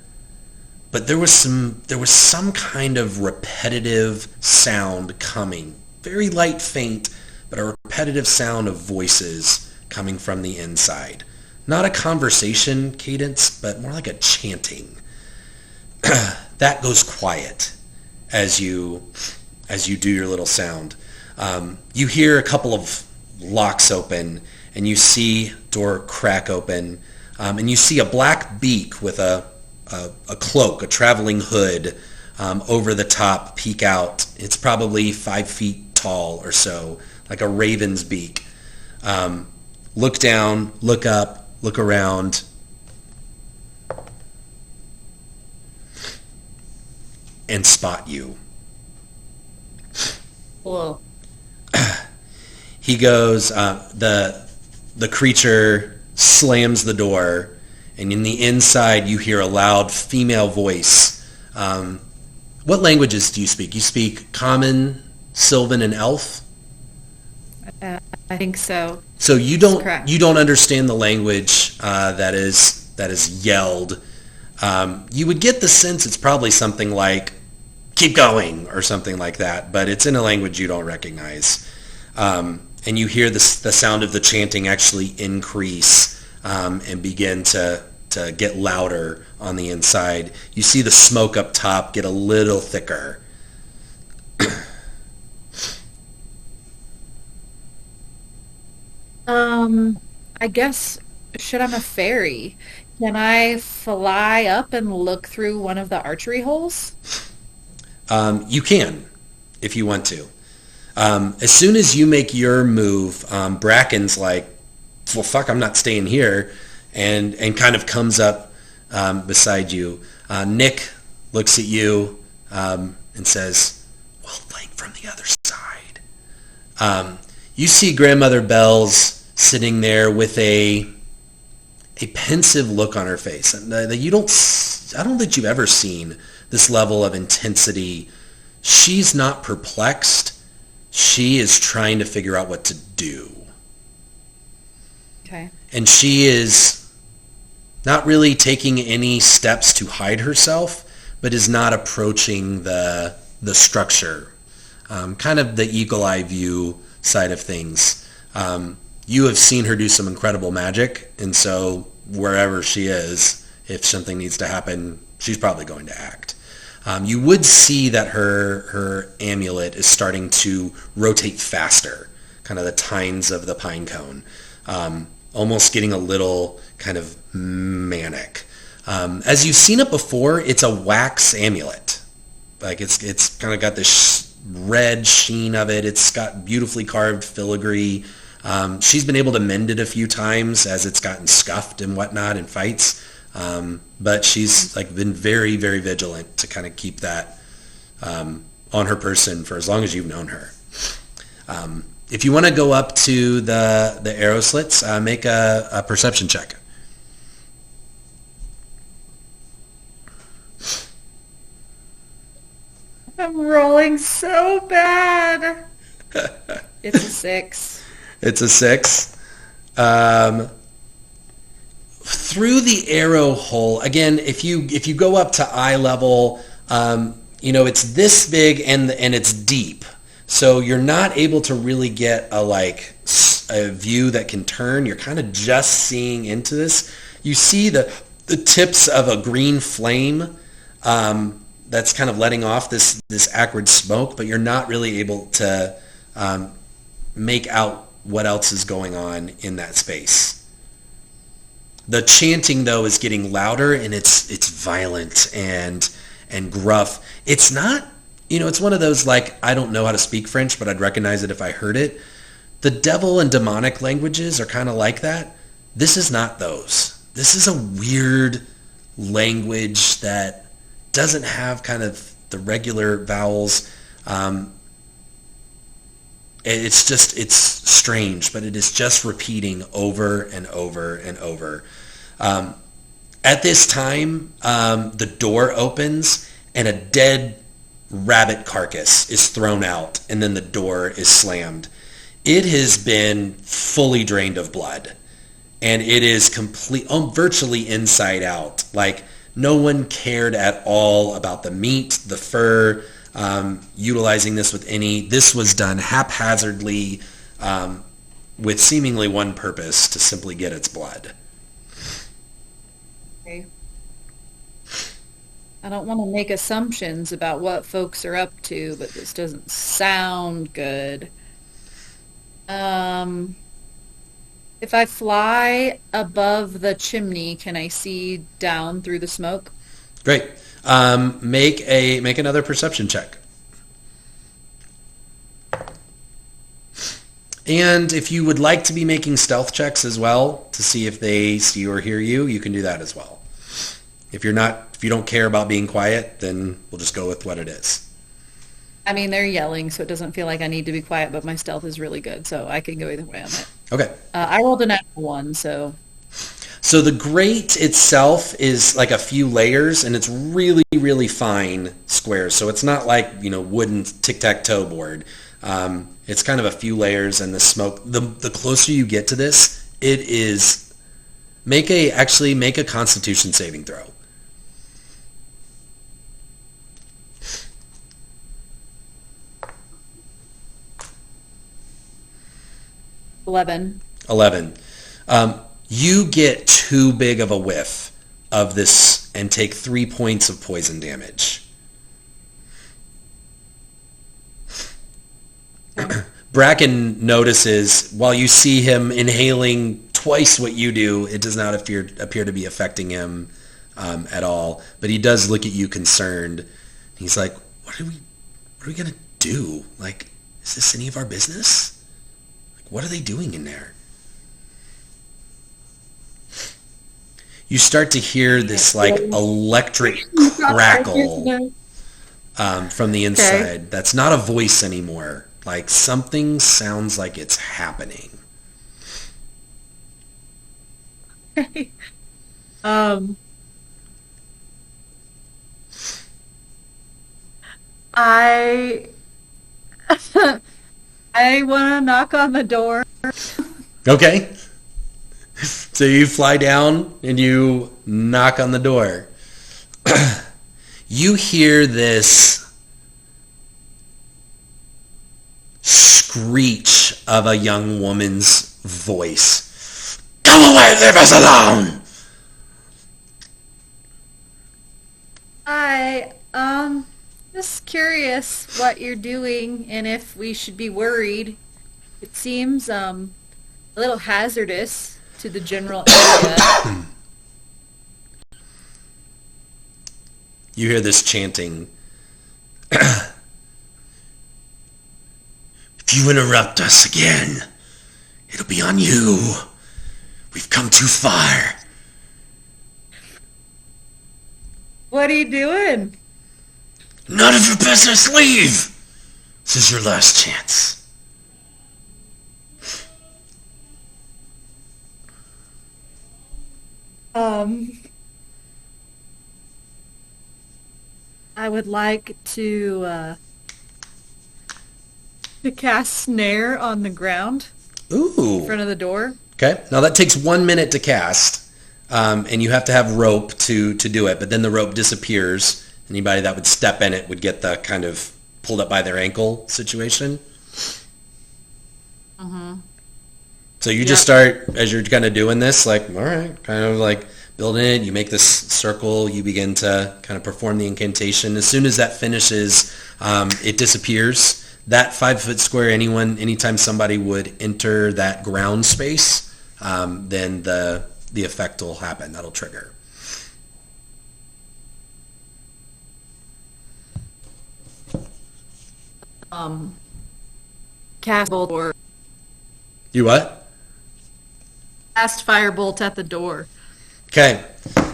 but there was some kind of repetitive sound coming, very light, faint, but a repetitive sound of voices coming from the inside. Not a conversation cadence, but more like a chanting. That goes quiet as you do your little sound. You hear a couple of locks open, and you see door crack open, and you see a black beak with a cloak, a traveling hood over the top peek out. It's probably 5 feet tall or so, like a raven's beak. Look down, look up, look around. And spot you. Cool. He goes, the creature slams the door, and in the inside you hear a loud female voice. What languages do you speak? You speak Common, Sylvan, and Elf? I think so. So you That's correct. don't understand the language that is yelled. You would get the sense it's probably something like "keep going" or something like that, but it's in a language you don't recognize. And you hear the sound of the chanting actually increase and begin to get louder on the inside. You see the smoke up top get a little thicker. I guess, should I'm a fairy, can I fly up and look through one of the archery holes? You can, if you want to. As soon as you make your move, Bracken's like, well, fuck, I'm not staying here, and kind of comes up beside you. Nick looks at you and says, well, like from the other side. You see Grandmother Bells sitting there with a pensive look on her face that I don't think you've ever seen this level of intensity. She's not perplexed. She is trying to figure out what to do. Okay. And she is not really taking any steps to hide herself, but is not approaching the structure. Kind of the eagle eye view side of things. You have seen her do some incredible magic, and so wherever she is, if something needs to happen, she's probably going to act. You would see that her amulet is starting to rotate faster, kind of the tines of the pine cone, almost getting a little kind of manic. As you've seen it before, it's a wax amulet. Like it's kind of got this red sheen of it. It's got beautifully carved filigree. She's been able to mend it a few times as it's gotten scuffed and whatnot in fights. But she's like been very, very vigilant to kind of keep that on her person for as long as you've known her. If you want to go up to the arrow slits, make a perception check. I'm rolling so bad. It's a 6. It's a 6. Through the arrow hole, again, if you go up to eye level, it's this big and it's deep. So you're not able to really get a view that can turn. You're kind of just seeing into this. You see the tips of a green flame that's kind of letting off this acrid smoke, but you're not really able to make out what else is going on in that space. The chanting, though, is getting louder, and it's violent and gruff. It's not, it's one of those, I don't know how to speak French, but I'd recognize it if I heard it. The devil and demonic languages are kind of like that. This is not those. This is a weird language that doesn't have kind of the regular vowels. It's strange, but it is just repeating over and over and over. At this time, the door opens and a dead rabbit carcass is thrown out, and then the door is slammed. It has been fully drained of blood, and it is virtually inside out. No one cared at all about the meat, the fur, utilizing this with this was done haphazardly with seemingly one purpose, to simply get its blood. Okay. I don't want to make assumptions about what folks are up to, but this doesn't sound good. If I fly above the chimney, can I see down through the smoke? Great. Make another perception check. And if you would like to be making stealth checks as well to see if they see or hear you, you can do that as well. If you don't care about being quiet, then we'll just go with what it is. I mean, they're yelling, so it doesn't feel like I need to be quiet, but my stealth is really good, so I can go either way on it. Okay. I rolled a natural 1, so... So the grate itself is like a few layers, and it's really, really fine squares. So it's not like, wooden tic-tac-toe board. It's kind of a few layers, and the smoke, the closer you get to this, it is... Make a Constitution saving throw. $11. You get too big of a whiff of this and take 3 points of poison damage. Bracken notices while you see him inhaling twice what you do, it does not appear to be affecting him at all. But he does look at you concerned. He's like, "What are we gonna do? Is this any of our business? What are they doing in there?" You start to hear this electric crackle from the inside. Okay. That's not a voice anymore. Something sounds like it's happening. I want to knock on the door. Okay. So you fly down and you knock on the door. You hear this screech of a young woman's voice. "Come away, leave us alone!" Hi, just curious what you're doing and if we should be worried. It seems a little hazardous to the general area. You hear this chanting. "If you interrupt us again, it'll be on you. We've come too far." What are you doing? "None of your business. Leave. This is your last chance." I would like to cast snare on the ground. Ooh. In front of the door. Okay. Now that takes 1 minute to cast, and you have to have rope to do it. But then the rope disappears. Anybody that would step in it would get the kind of pulled up by their ankle situation. So you just start, as you're kind of doing this, like, all right, kind of like building it. You make this circle. You begin to kind of perform the incantation. As soon as that finishes, it disappears. That 5-foot square, anytime somebody would enter that ground space, then the effect will happen. That'll trigger. Cast bolt or You what? cast firebolt at the door. Okay.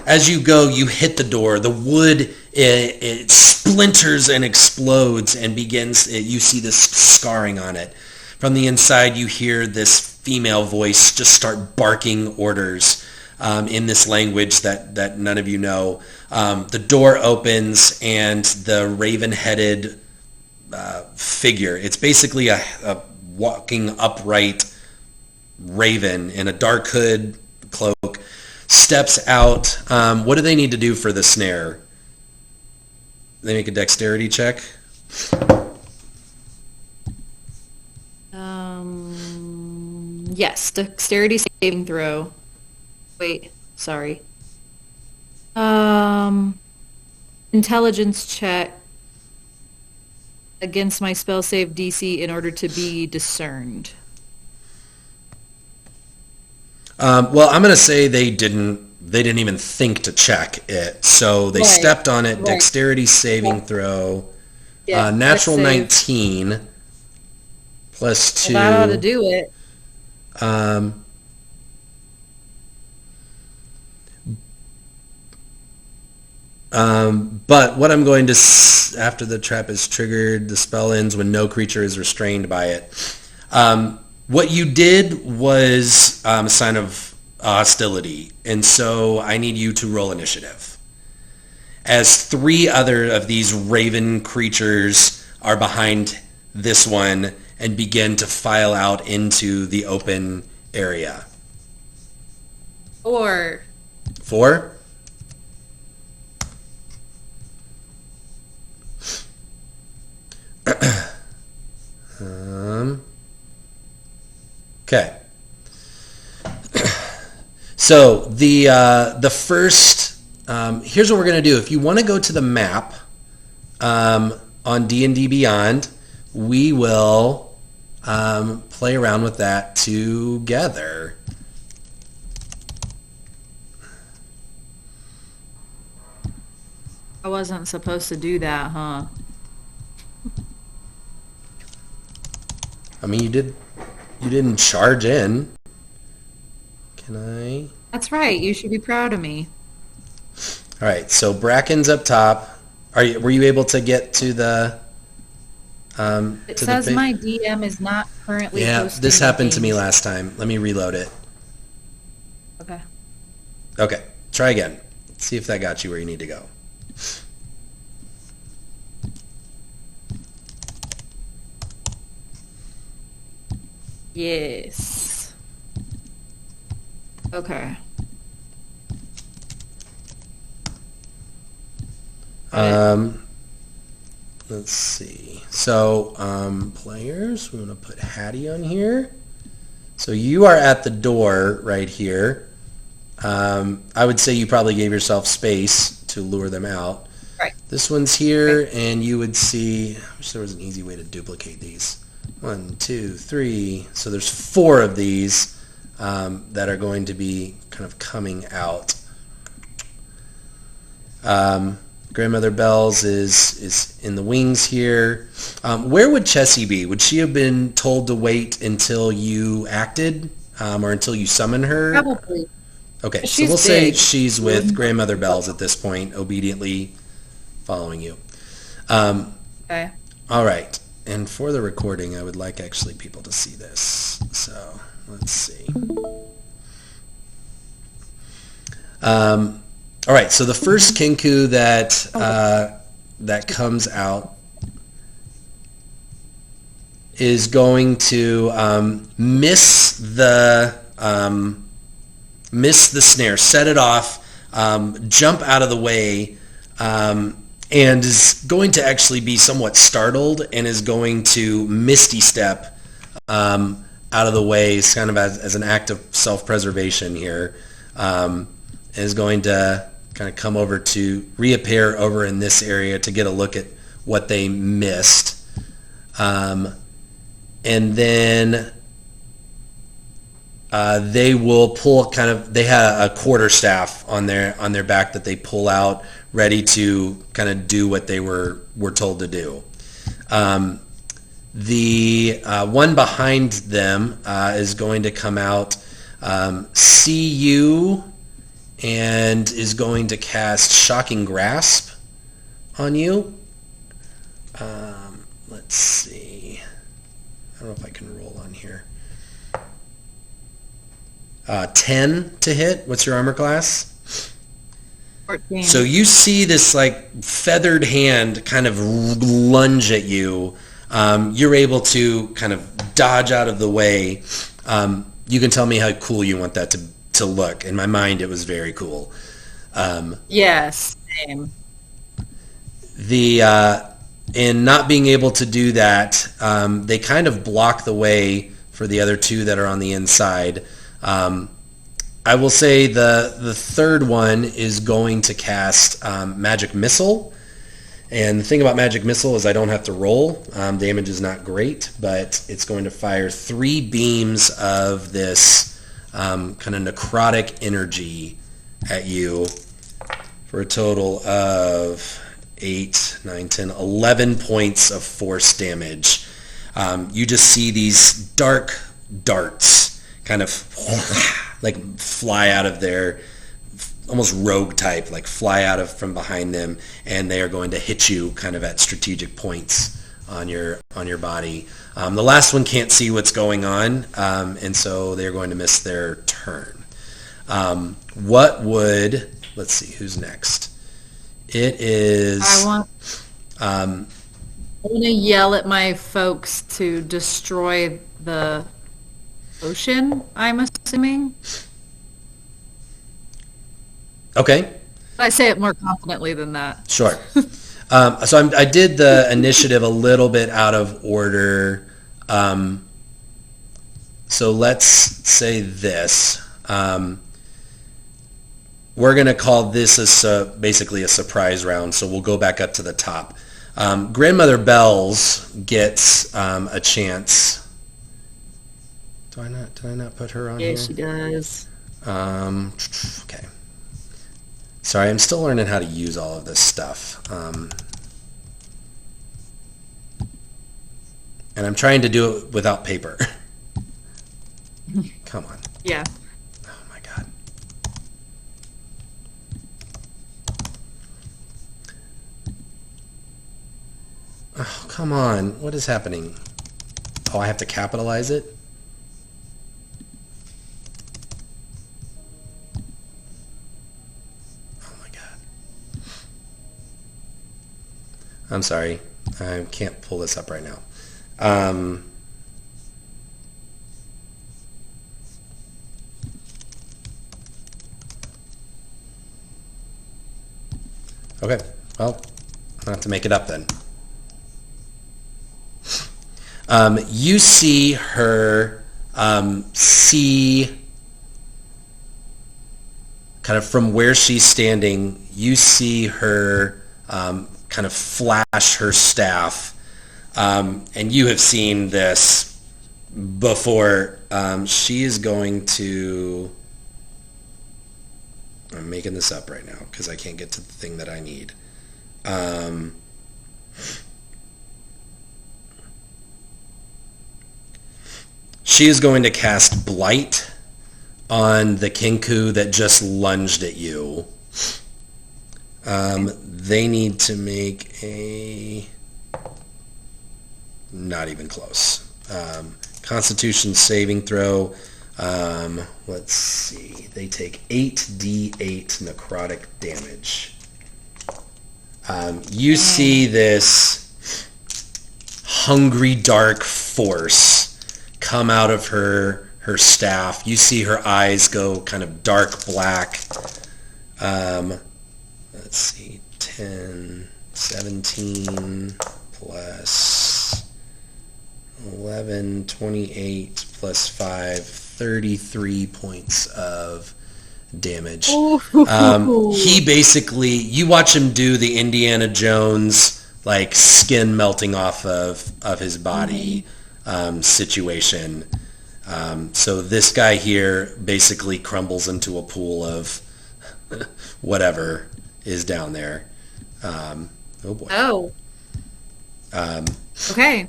As you go, you hit the door. The wood, it splinters and explodes and begins, you see this scarring on it. From the inside, you hear this female voice just start barking orders in this language that none of you know. The door opens and the raven-headed figure, it's basically a walking upright raven in a dark hood cloak, steps out. What do they need to do for the snare? They make a dexterity check. Yes, dexterity saving throw. Wait, sorry. Intelligence check against my spell save DC in order to be discerned. Well, I'm going to say they didn't even think to check it. So they stepped on it. Right. Dexterity saving throw. Yeah, natural 19 plus 2. Well, that ought to do it. But what I'm going to, after the trap is triggered, the spell ends when no creature is restrained by it. What you did was a sign of hostility, and so I need you to roll initiative. As 3 other of these raven creatures are behind this one and begin to file out into the open area. 4. 4? Okay. So the first, here's what we're going to do. If you want to go to the map on D&D Beyond, we will play around with that together. I wasn't supposed to do that, huh? I mean, you didn't charge in. Can I? That's right. You should be proud of me. All right. So Bracken's up top. Were you able to get to the? It says my DM is not currently. Yeah, posting this happened to me things. last time. Let me reload it. Okay. Okay. Try again. See if that got you where you need to go. Yes. Okay. Let's see. So, players, we want to put Hattie on here. So you are at the door right here. I would say you probably gave yourself space to lure them out. Right. This one's here, and you would see, I wish there was an easy way to duplicate these. 1, 2, 3. So there's 4 of these that are going to be kind of coming out. Grandmother Bells is in the wings here. Where would Chessie be? Would she have been told to wait until you acted or until you summon her? Probably. Okay, so we'll say she's with Grandmother Bells at this point, obediently following you. Okay. All right. And for the recording, I would like actually people to see this. So let's see. All right. So the first Kinku that comes out is going to miss the snare, set it off, jump out of the way, and is going to actually be somewhat startled and is going to misty step out of the way, kind of as an act of self-preservation here, and is going to kind of come over to reappear over in this area to get a look at what they missed. And then they will pull they had a quarterstaff on their back that they pull out, ready to kind of do what they were told to do. The one behind them is going to come out, see you, and is going to cast Shocking Grasp on you. Let's see. I don't know if I can roll on here. 10 to hit. What's your armor class? 14. So you see this like feathered hand kind of lunge at you. You're able to kind of dodge out of the way. You can tell me how cool you want that to look. In my mind, it was very cool. Yes, same. In not being able to do that, they kind of block the way for the other two that are on the inside. I will say the third one is going to cast Magic Missile. And the thing about Magic Missile is I don't have to roll. Damage is not great, but it's going to fire 3 beams of this kind of necrotic energy at you for a total of 8, 9, 10, 11 points of force damage. You just see these dark darts kind of like fly out of their, almost rogue type, like fly out of from behind them, and they are going to hit you kind of at strategic points on your body. The last one can't see what's going on, and so they're going to miss their turn. Let's see, who's next? It is... I want to yell at my folks to destroy the ocean, I'm assuming. Okay. I say it more confidently than that. Sure. So I did the initiative a little bit out of order. So let's say this. We're going to call this basically a surprise round, so we'll go back up to the top. Grandmother Bells gets a chance. Did I not put her on here? Yeah, she does. Okay. Sorry, I'm still learning how to use all of this stuff. And I'm trying to do it without paper. Come on. Yeah. Oh my God. Oh, come on. What is happening? Oh, I have to capitalize it? I'm sorry. I can't pull this up right now. Okay. Well, I'll have to make it up then. You see her see kind of from where she's standing, you see her kind of flash her staff, and you have seen this before. She is going to... I'm making this up right now because I can't get to the thing that I need. She is going to cast Blight on the Kinku that just lunged at you. They need to make a... Not even close. Constitution saving throw. Let's see. They take 8d8 necrotic damage. You see this hungry dark force come out of her staff. You see her eyes go kind of dark black. Let's see, 10, 17 plus 11, 28 plus 5, 33 points of damage. He basically, you watch him do the Indiana Jones, like, skin melting off of his body situation. So this guy here basically crumbles into a pool of whatever is down there. Oh boy. Oh. Okay.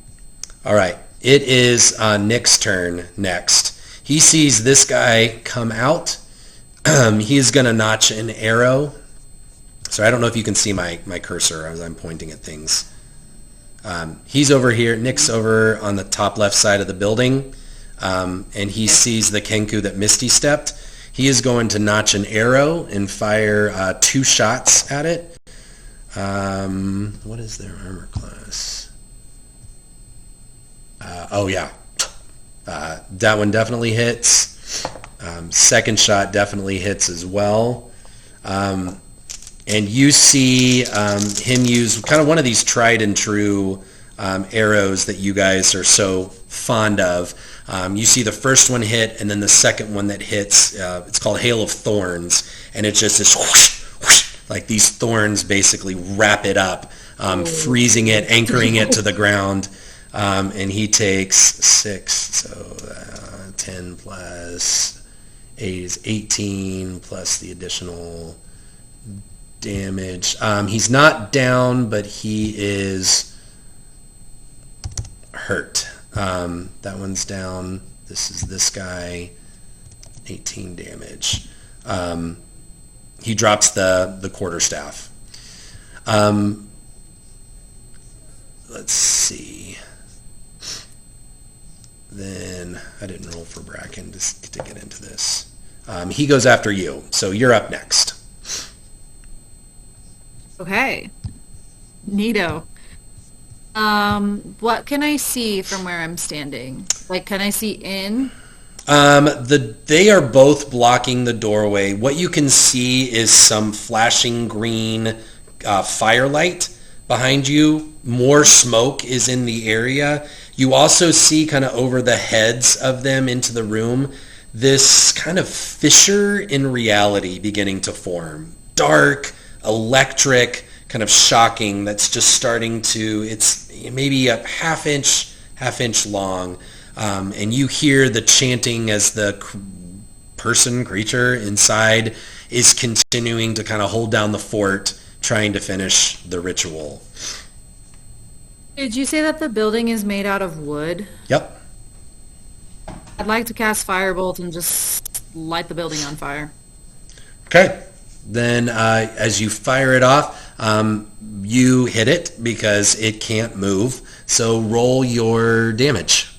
All right. It is Nick's turn next. He sees this guy come out. He's going to notch an arrow. So I don't know if you can see my cursor as I'm pointing at things. He's over here. Nick's over on the top left side of the building. And he sees the Kenku that Misty stepped. He is going to notch an arrow and fire 2 shots at it. What is their armor class? Oh yeah. That one definitely hits. Second shot definitely hits as well. And you see him use kind of one of these tried and true arrows that you guys are so fond of. You see the first one hit, and then the second one that hits, it's called Hail of Thorns, and it's just this whoosh, whoosh, like these thorns basically wrap it up, freezing it, anchoring it to the ground, and he takes 6, so 10 plus 8 is 18, plus the additional damage. He's not down, but he is hurt. That one's down. This is this guy. 18 damage. He drops the quarterstaff. Let's see. Then I didn't roll for Bracken to get into this. He goes after you, so you're up next. Okay. Neato. What can I see from where I'm standing? Like, can I see in? They are both blocking the doorway. What you can see is some flashing green firelight behind you. More smoke is in the area. You also see kind of over the heads of them into the room this kind of fissure in reality beginning to form. Dark, electric, kind of shocking, that's just starting to, it's maybe a half inch long, and you hear the chanting as the creature inside is continuing to kind of hold down the fort, trying to finish the ritual. Did you say that the building is made out of wood? Yep. I'd like to cast Firebolt and just light the building on fire. Okay. Then as you fire it off, you hit it because it can't move. So roll your damage.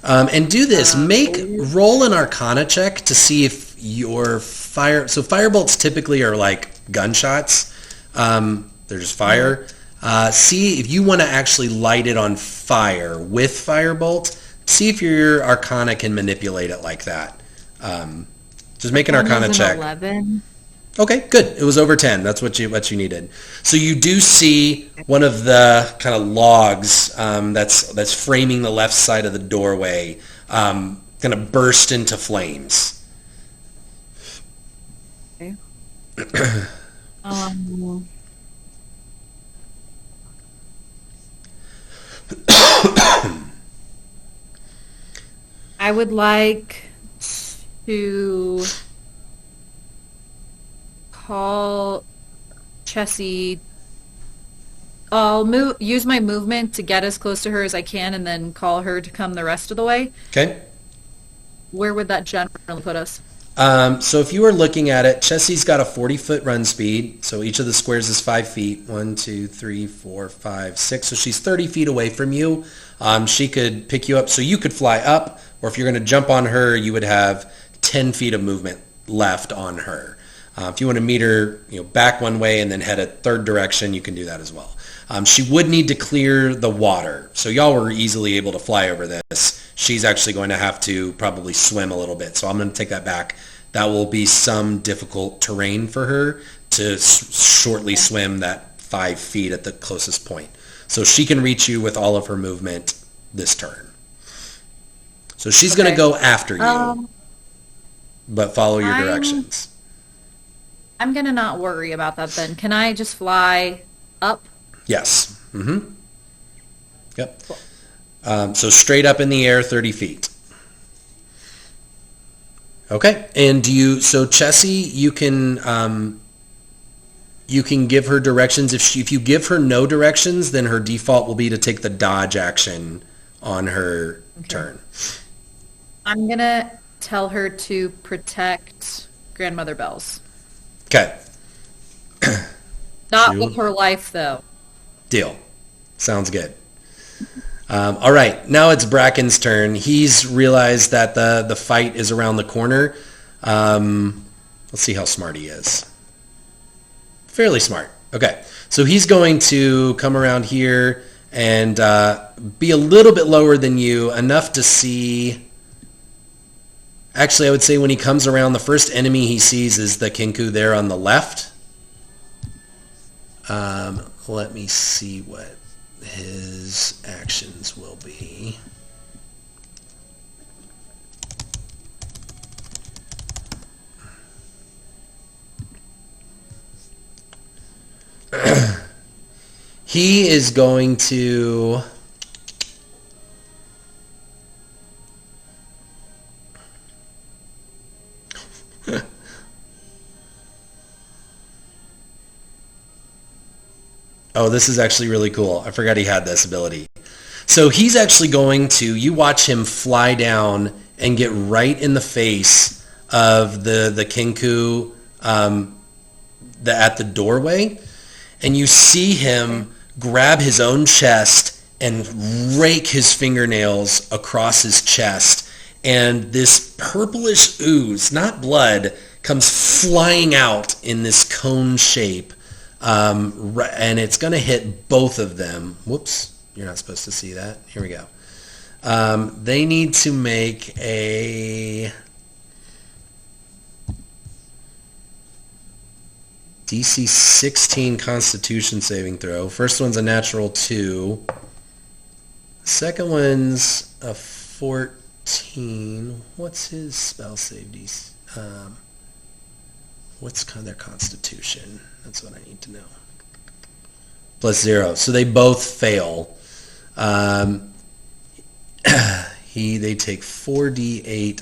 And do this. Roll an Arcana check to see if your fire... So firebolts typically are like gunshots. They're just fire. See if you want to actually light it on fire with Firebolt. See if your Arcana can manipulate it like that. Just make an Arcana check. 11. Okay, good. It was over 10. That's what you needed. So you do see one of the kind of logs that's framing the left side of the doorway kind of burst into flames. Okay. I would like to call Chessie. I'll use my movement to get as close to her as I can and then call her to come the rest of the way. Okay. Where would that generally put us? So if you were looking at it, Chessie's got a 40-foot run speed. So each of the squares is 5 feet. 1, 2, 3, 4, 5, 6. So she's 30 feet away from you. She could pick you up. So you could fly up, or if you're going to jump on her, you would have 10 feet of movement left on her. If you want to meet her, back one way and then head a third direction, you can do that as well. She would need to clear the water. So y'all were easily able to fly over this. She's actually going to have to probably swim a little bit. So I'm going to take that back. that will be some difficult terrain for her to shortly swim that 5 feet at the closest point. So she can reach you with all of her movement this turn. So she's going to go after you, but follow your directions. I'm going to not worry about that then. Can I just fly up? Yes. Mm-hmm. Yep. So straight up in the air, 30 feet. Okay. And so Chessie, you can give her directions. If you give her no directions, then her default will be to take the dodge action on her turn. I'm going to tell her to protect Grandmother Bells. Okay. Not with her life, though. Deal. Sounds good. All right. Now it's Bracken's turn. He's realized that the fight is around the corner. Let's see how smart he is. Fairly smart. Okay. So he's going to come around here and be a little bit lower than you, enough to see... Actually, I would say when he comes around, the first enemy he sees is the Kinku there on the left. Let me see what his actions will be. He is going to... Oh, this is actually really cool. I forgot he had this ability. So he's actually going to, you watch him fly down and get right in the face of the Kinku at the doorway. And you see him grab his own chest and rake his fingernails across his chest. And this purplish ooze, not blood, comes flying out in this cone shape. And it's going to hit both of them. Whoops, you're not supposed to see that. Here we go. They need to make a DC 16 Constitution saving throw. First one's a natural 2. Second one's a 14. What's his spell save DC? What's their Constitution? That's what I need to know. +0. So they both fail. They take 4d8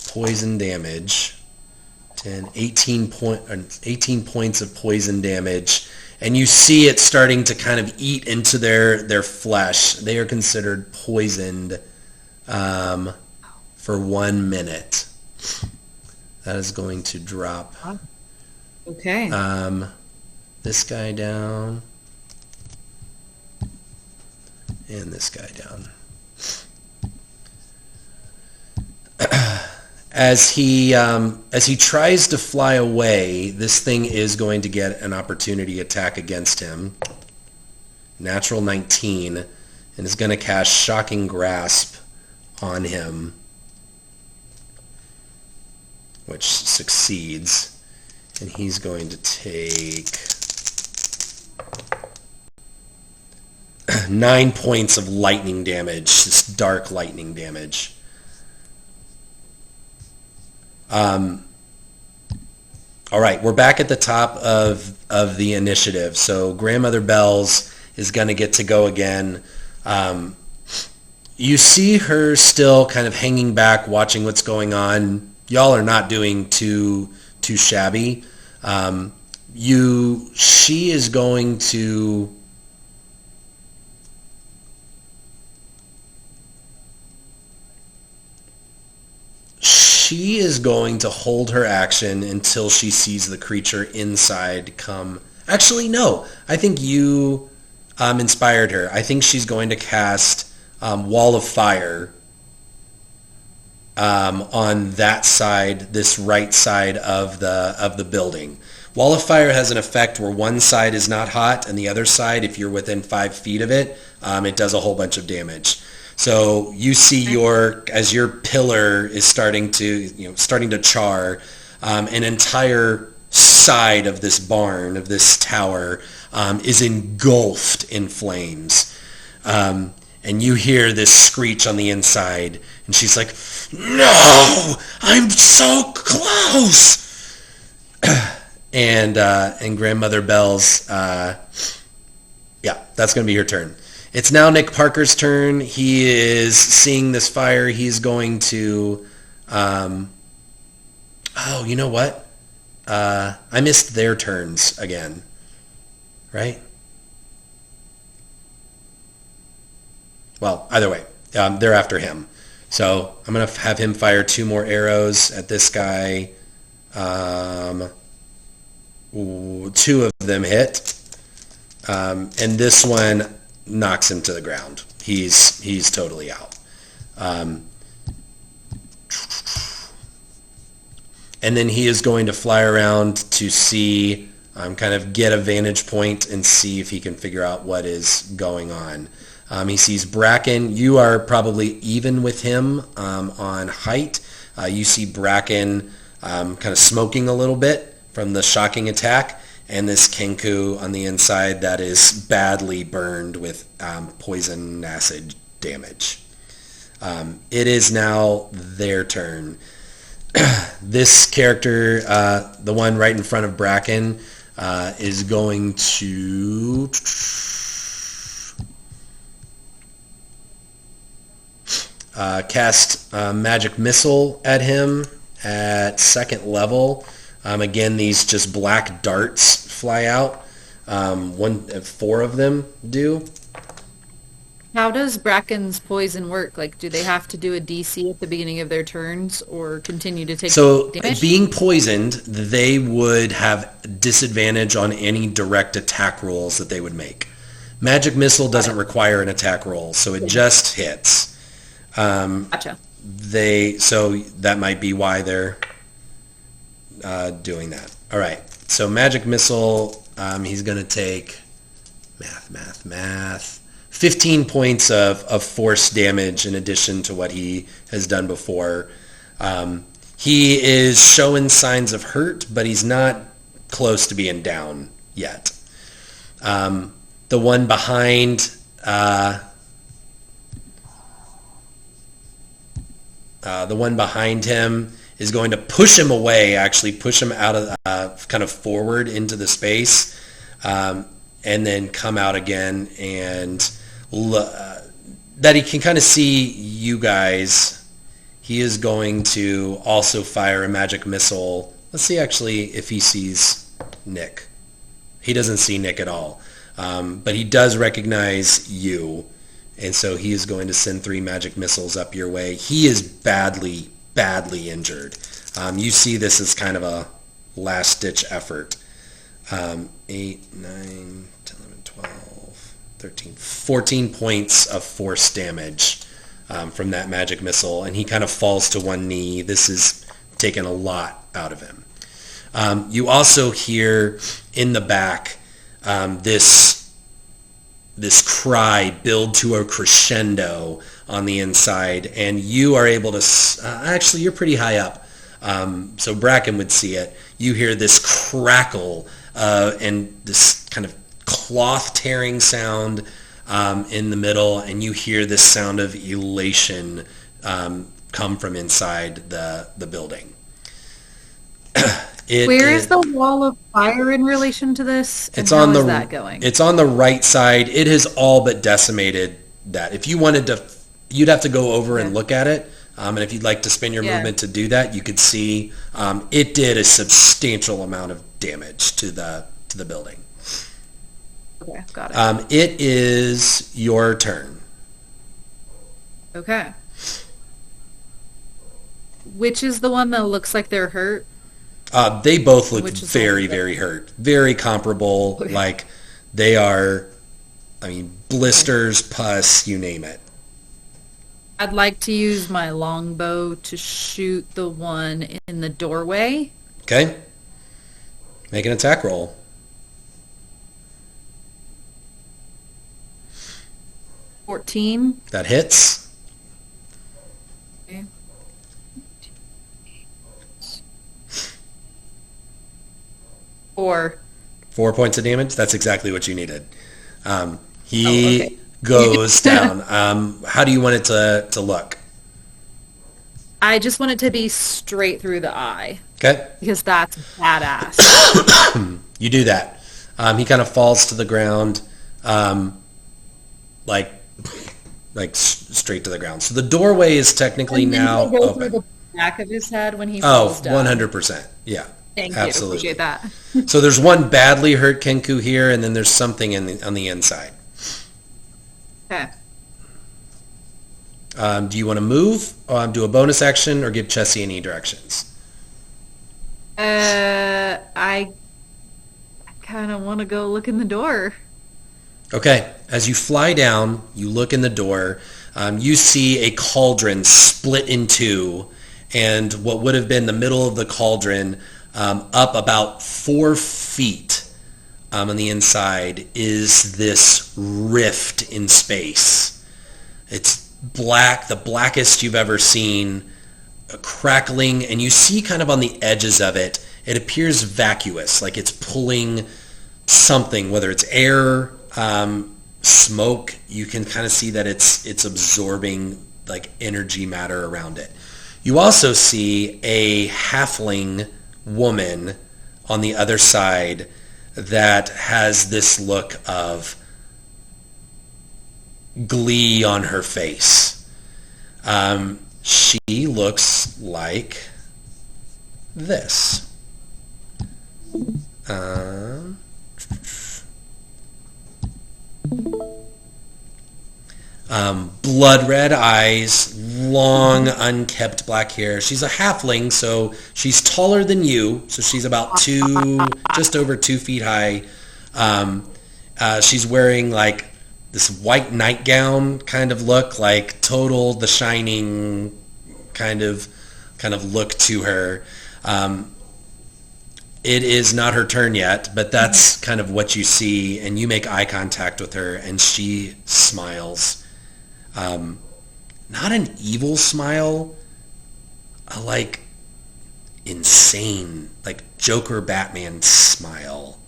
poison damage. 18 points of poison damage. And you see it starting to kind of eat into their flesh. They are considered poisoned for 1 minute. That is going to drop... Okay. This guy down, and this guy down. As he tries to fly away, this thing is going to get an opportunity attack against him. Natural 19, and is going to cast Shocking Grasp on him, which succeeds. And he's going to take 9 points of lightning damage, this dark lightning damage. All right, we're back at the top of the initiative. So Grandmother Bells is going to get to go again. You see her still kind of hanging back, watching what's going on. Y'all are not doing too shabby. She is going to hold her action until she sees the creature inside come. Actually, no. I think you inspired her. I think she's going to cast Wall of Fire on that side, this right side of the building. Wall of Fire has an effect where one side is not hot, and the other side, if you're within 5 feet of it, it does a whole bunch of damage. So you see as your pillar is starting to char, an entire side of this barn, of this tower, is engulfed in flames. And you hear this screech on the inside, and she's like, "No! I'm so close!" and Grandmother Belle's, yeah, that's going to be your turn. It's now Nick Parker's turn. He is seeing this fire. He's going to, oh, you know what? I missed their turns again, right? Well, either way, they're after him. So I'm going to have him fire 2 more arrows at this guy. 2 of them hit. And this one knocks him to the ground. He's totally out. And then he is going to fly around to see, kind of get a vantage point and see if he can figure out what is going on. He sees Bracken. You are probably even with him on height. You see Bracken kind of smoking a little bit from the shocking attack, and this Kenku on the inside that is badly burned with poison acid damage. It is now their turn. This character, the one right in front of Bracken, is going to cast Magic Missile at him at 2nd level. Again, these just black darts fly out. 4 of them do. How does Bracken's poison work? Like, do they have to do a DC at the beginning of their turns or continue to take damage? Being poisoned, they would have disadvantage on any direct attack rolls that they would make. Magic Missile doesn't require an attack roll, so it just hits. Gotcha. So that might be why they're doing that. All right. So Magic Missile, he's going to take math. 15 points of force damage in addition to what he has done before. He is showing signs of hurt, but he's not close to being down yet. The one behind him is going to push him away, actually push him out of kind of forward into the space, and then come out again, and that he can kind of see you guys. He is going to also fire a Magic Missile. Let's see actually if he sees Nick. He doesn't see Nick at all, but he does recognize you. And so he is going to send 3 Magic Missiles up your way. He is badly injured. You see this as kind of a last-ditch effort. 8, 9, 10, 11, 12, 13, 14 points of force damage from that Magic Missile. And he kind of falls to one knee. This is taking a lot out of him. You also hear in the back this cry build to a crescendo on the inside, and you are able to, actually you're pretty high up, so Bracken would see it. You hear this crackle and this kind of cloth tearing sound in the middle, and you hear this sound of elation come from inside the building. Where is the wall of fire in relation to this? And how is that going? It's on the right side. It has all but decimated that. If you wanted to, you'd have to go over and look at it. And if you'd like to spend your movement to do that, you could see it did a substantial amount of damage to the building. Okay, got it. It is your turn. Okay. Which is the one that looks like they're hurt? They both look very, very hurt. Very comparable. Okay. Like they are, I mean, blisters, pus, you name it. I'd like to use my longbow to shoot the one in the doorway. Okay. Make an attack roll. 14. That hits. Okay. Or 4 points of damage. That's exactly what you needed. He okay. goes down. How do you want it to look? I just want it to be straight through the eye Okay. because that's badass. You do that. He kind of falls to the ground, like straight to the ground. So the doorway is technically And then now he'll go through open. the back of his head when he Oh, falls down. 100%. Yeah, Thank you. absolutely. Appreciate that. So there's one badly hurt Kenku here, and then there's something on the inside. Okay. Do you want to move, do a bonus action, or give Chessie any directions? I kind of want to go look in the door. Okay. As you fly down, you look in the door. You see a cauldron split in two, and what would have been the middle of the cauldron, up about 4 feet on the inside, is this rift in space. It's black, the blackest you've ever seen, crackling, and you see kind of on the edges of it, it appears vacuous, like it's pulling something, whether it's air, smoke. You can kind of see that it's absorbing like energy matter around it. You also see a halfling woman on the other side that has this look of glee on her face. She looks like this. Blood red eyes, long unkept black hair. She's a halfling, so she's taller than you. So she's about just over 2 feet high. She's wearing like this white nightgown kind of look, like total The Shining kind of look to her. It is not her turn yet, but that's kind of what you see, and you make eye contact with her, and she smiles. Not an evil smile, a like insane, like Joker Batman smile.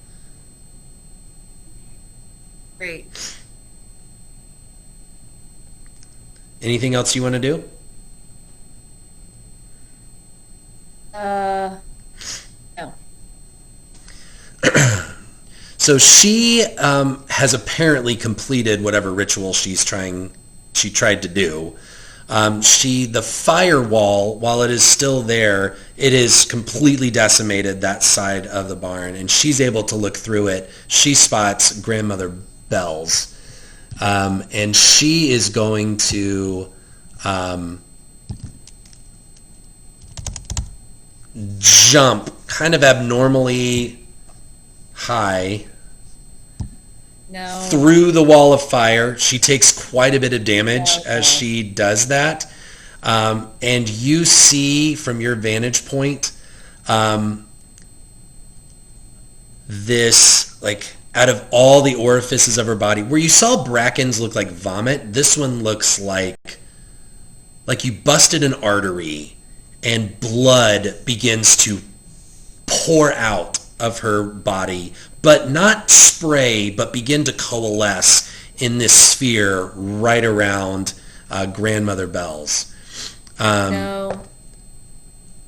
Great. Anything else you want to do? No. So she has apparently completed whatever ritual she tried to do. The firewall, while it is still there, it is completely decimated, that side of the barn, and she's able to look through it. She spots Grandmother Bells, and she is going to jump kind of abnormally high through the wall of fire. She takes quite a bit of damage as she does that. And you see from your vantage point, this, like, out of all the orifices of her body, where you saw Bracken's look like vomit, this one looks like you busted an artery and blood begins to pour out of her body, but not spray, but begin to coalesce in this sphere right around Grandmother Bells.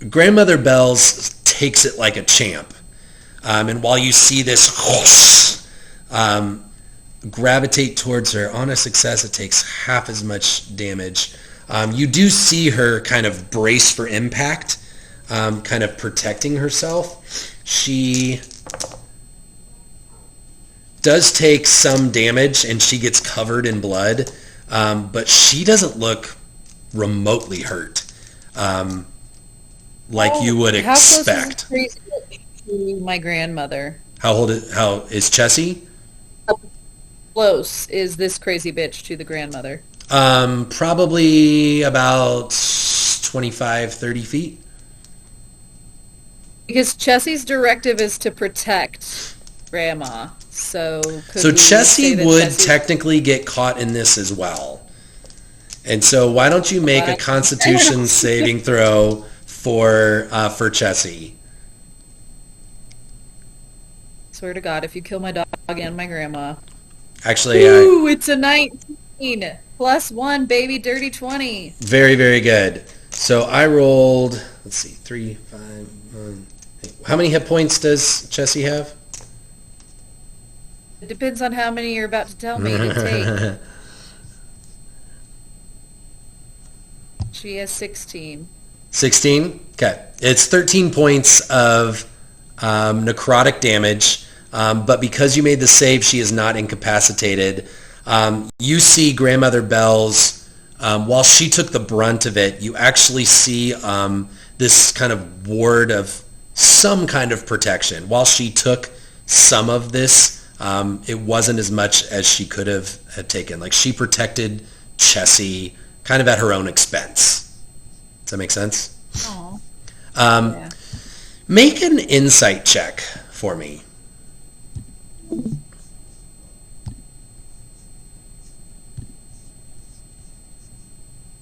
Grandmother Bells takes it like a champ. And while you see this gravitate towards her, on a success it takes half as much damage. You do see her kind of brace for impact, kind of protecting herself. She does take some damage and she gets covered in blood, but she doesn't look remotely hurt, like you would expect. How close is this crazy bitch to my grandmother? How is Chessie? How close is this crazy bitch to the grandmother? Probably about 25, 30 feet. Because Chessie's directive is to protect Grandma, so Chessie would technically get caught in this as well. And so why don't you make a Constitution saving throw for Chessie? Swear to God, if you kill my dog and my grandma. Actually, Ooh, it's a 19. Plus 1, baby, dirty 20. very, very good. So I rolled, let's see, 3, 5, 1. How many hit points does Chessie have? It depends on how many you're about to tell me to take. She has 16. 16? Okay. It's 13 points of necrotic damage, but because you made the save, she is not incapacitated. You see Grandmother Bells, while she took the brunt of it, you actually see this kind of ward of some kind of protection. While she took some of this, it wasn't as much as she could have had taken. Like, she protected Chessie kind of at her own expense. Does that make sense? Aw. Yeah. Make an insight check for me.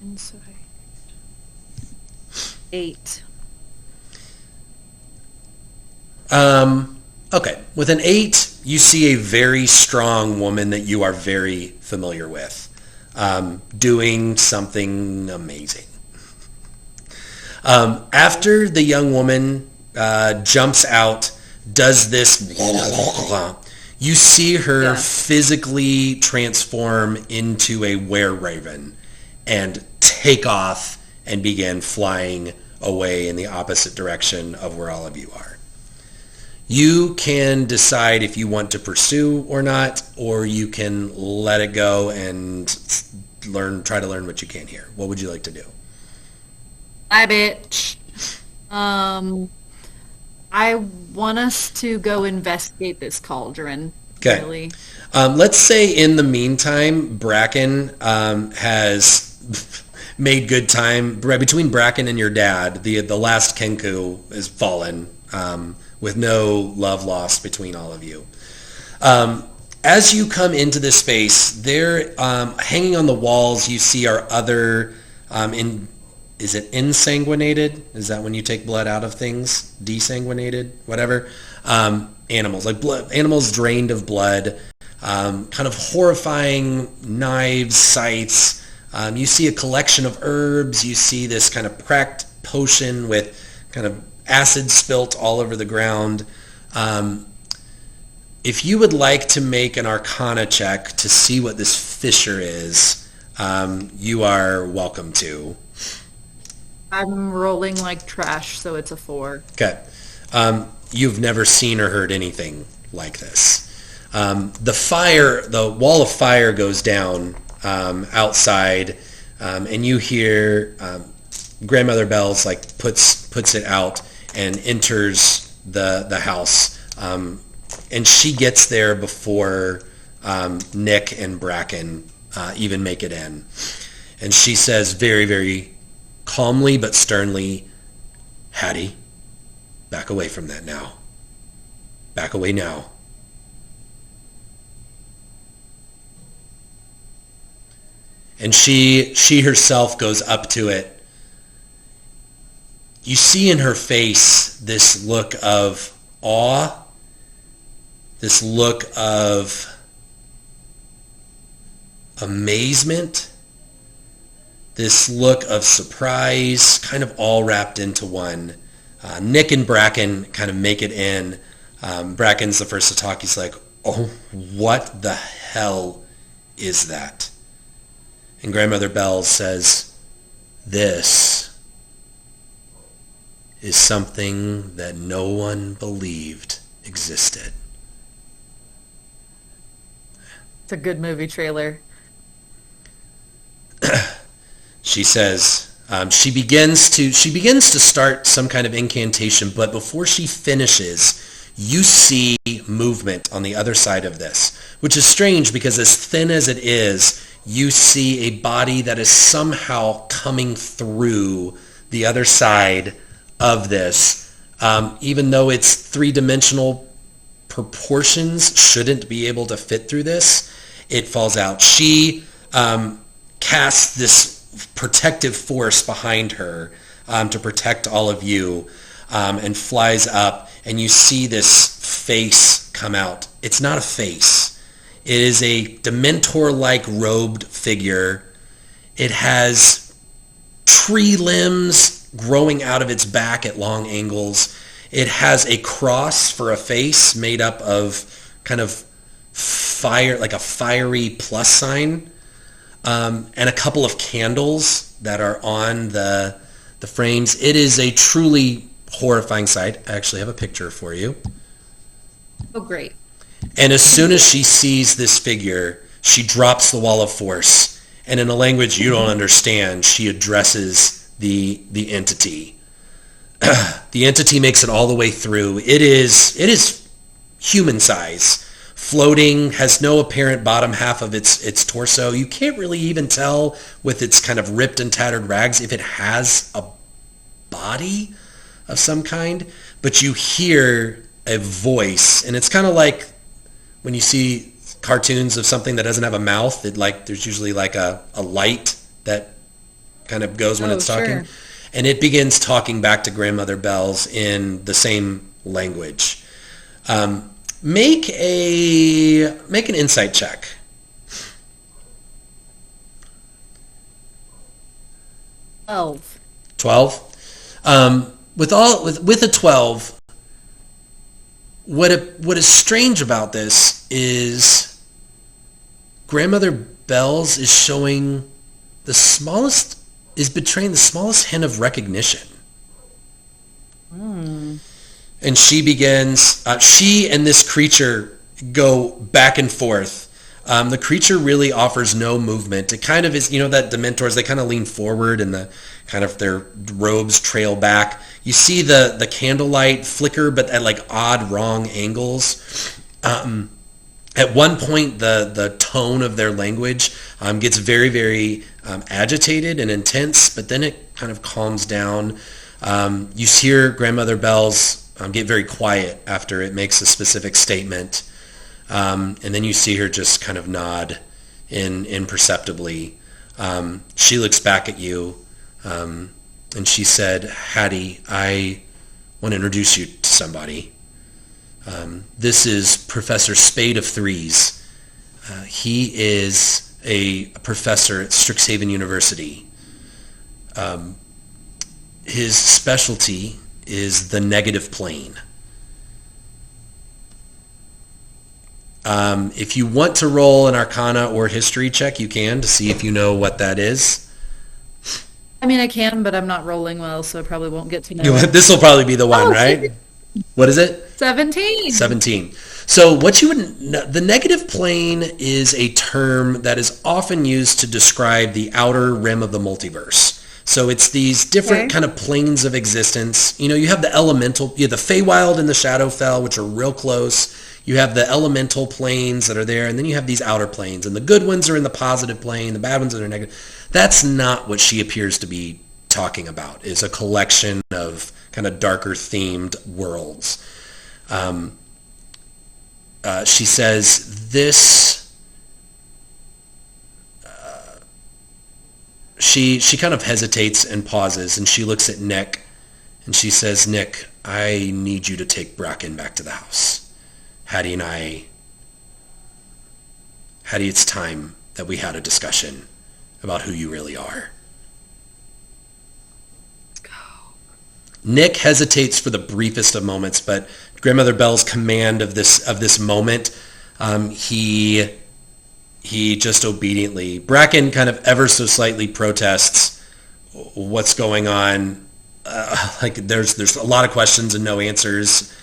Insight. 8. Okay. With an 8, you see a very strong woman that you are very familiar with, doing something amazing. After the young woman jumps out, does this, you see her physically transform into a were-raven and take off and begin flying away in the opposite direction of where all of you are. You can decide if you want to pursue or not, or you can let it go and try to learn what you can here. What would you like to do? Bye, bitch. I want us to go investigate this cauldron. Okay. Really. Let's say in the meantime, Bracken has made good time. Between Bracken and your dad, the last Kenku is fallen, with no love lost between all of you. As you come into this space, there, hanging on the walls, you see our other, is it insanguinated? Is that when you take blood out of things? Desanguinated? Whatever. Animals, like blood, animals drained of blood, kind of horrifying knives, scythes. You see a collection of herbs. You see this kind of cracked potion with kind of acid spilt all over the ground. If you would like to make an Arcana check to see what this fissure is, you are welcome to. I'm rolling like trash, so it's a 4. Okay. You've never seen or heard anything like this. The wall of fire goes down outside, and you hear Grandmother Bells like puts it out and enters the house, and she gets there before Nick and Bracken even make it in, and she says very, very calmly but sternly, "Hattie, back away from that now. Back away now." And she herself goes up to it. You see in her face this look of awe, this look of amazement, this look of surprise, kind of all wrapped into one. Nick and Bracken kind of make it in. Bracken's the first to talk. He's like, "Oh, what the hell is that?" And Grandmother Bells says, "This is something that no one believed existed." It's a good movie trailer. She says, she begins to start some kind of incantation, but before she finishes, you see movement on the other side of this, which is strange because as thin as it is, you see a body that is somehow coming through the other side of this. Even though its three-dimensional proportions shouldn't be able to fit through this, it falls out. She casts this protective force behind her to protect all of you, and flies up, and you see this face come out. It's not a face. It is a Dementor-like robed figure. It has tree limbs growing out of its back at long angles. It has a cross for a face made up of kind of fire, like a fiery plus sign, and a couple of candles that are on the frames. It is a truly horrifying sight. I actually have a picture for you. Oh, great. And as soon as she sees this figure, she drops the wall of force, and in a language you don't understand, she addresses the entity. The entity makes it all the way through. It is human size, floating, has no apparent bottom half of its torso. You can't really even tell with its kind of ripped and tattered rags if it has a body of some kind, but you hear a voice, and it's kind of like when you see cartoons of something that doesn't have a mouth. There's usually like a light that kind of goes when it's talking, and it begins talking back to Grandmother Bells in the same language. Make an insight check. 12. With a 12, what is strange about this is Grandmother Bells is betraying the smallest hint of recognition. And she begins, she and this creature go back and forth. The creature really offers no movement. It kind of is, that Dementors, they kind of lean forward and their robes trail back. You see the candlelight flicker, but at like odd, wrong angles. At one point, the tone of their language gets very, very agitated and intense, but then it kind of calms down. You hear Grandmother Bells get very quiet after it makes a specific statement. And then you see her just kind of nod imperceptibly. She looks back at you, and she said, Hattie, I want to introduce you to somebody. This is Professor Spade of Threes. He is a professor at Strixhaven University. His specialty is the negative plane. If you want to roll an Arcana or History check, you can, to see if you know what that is. I mean, I can, but I'm not rolling well, so I probably won't get to know it. This will probably be the one, right? What is it? 17. 17. So what you would know, the negative plane is a term that is often used to describe the outer rim of the multiverse. So it's these different kind of planes of existence. You have the elemental, you have the Feywild and the Shadowfell, which are real close. You have the elemental planes that are there, and then you have these outer planes. And the good ones are in the positive plane, the bad ones are in the negative. That's not what she appears to be talking about, is a collection of kind of darker themed worlds. She says this... She kind of hesitates and pauses, and she looks at Nick, and she says, Nick, I need you to take Bracken back to the house. Hattie, it's time that we had a discussion about who you really are. Let's go. Nick hesitates for the briefest of moments, but Grandmother Bell's command of this moment, he just obediently, Bracken kind of ever so slightly protests what's going on. There's a lot of questions and no answers.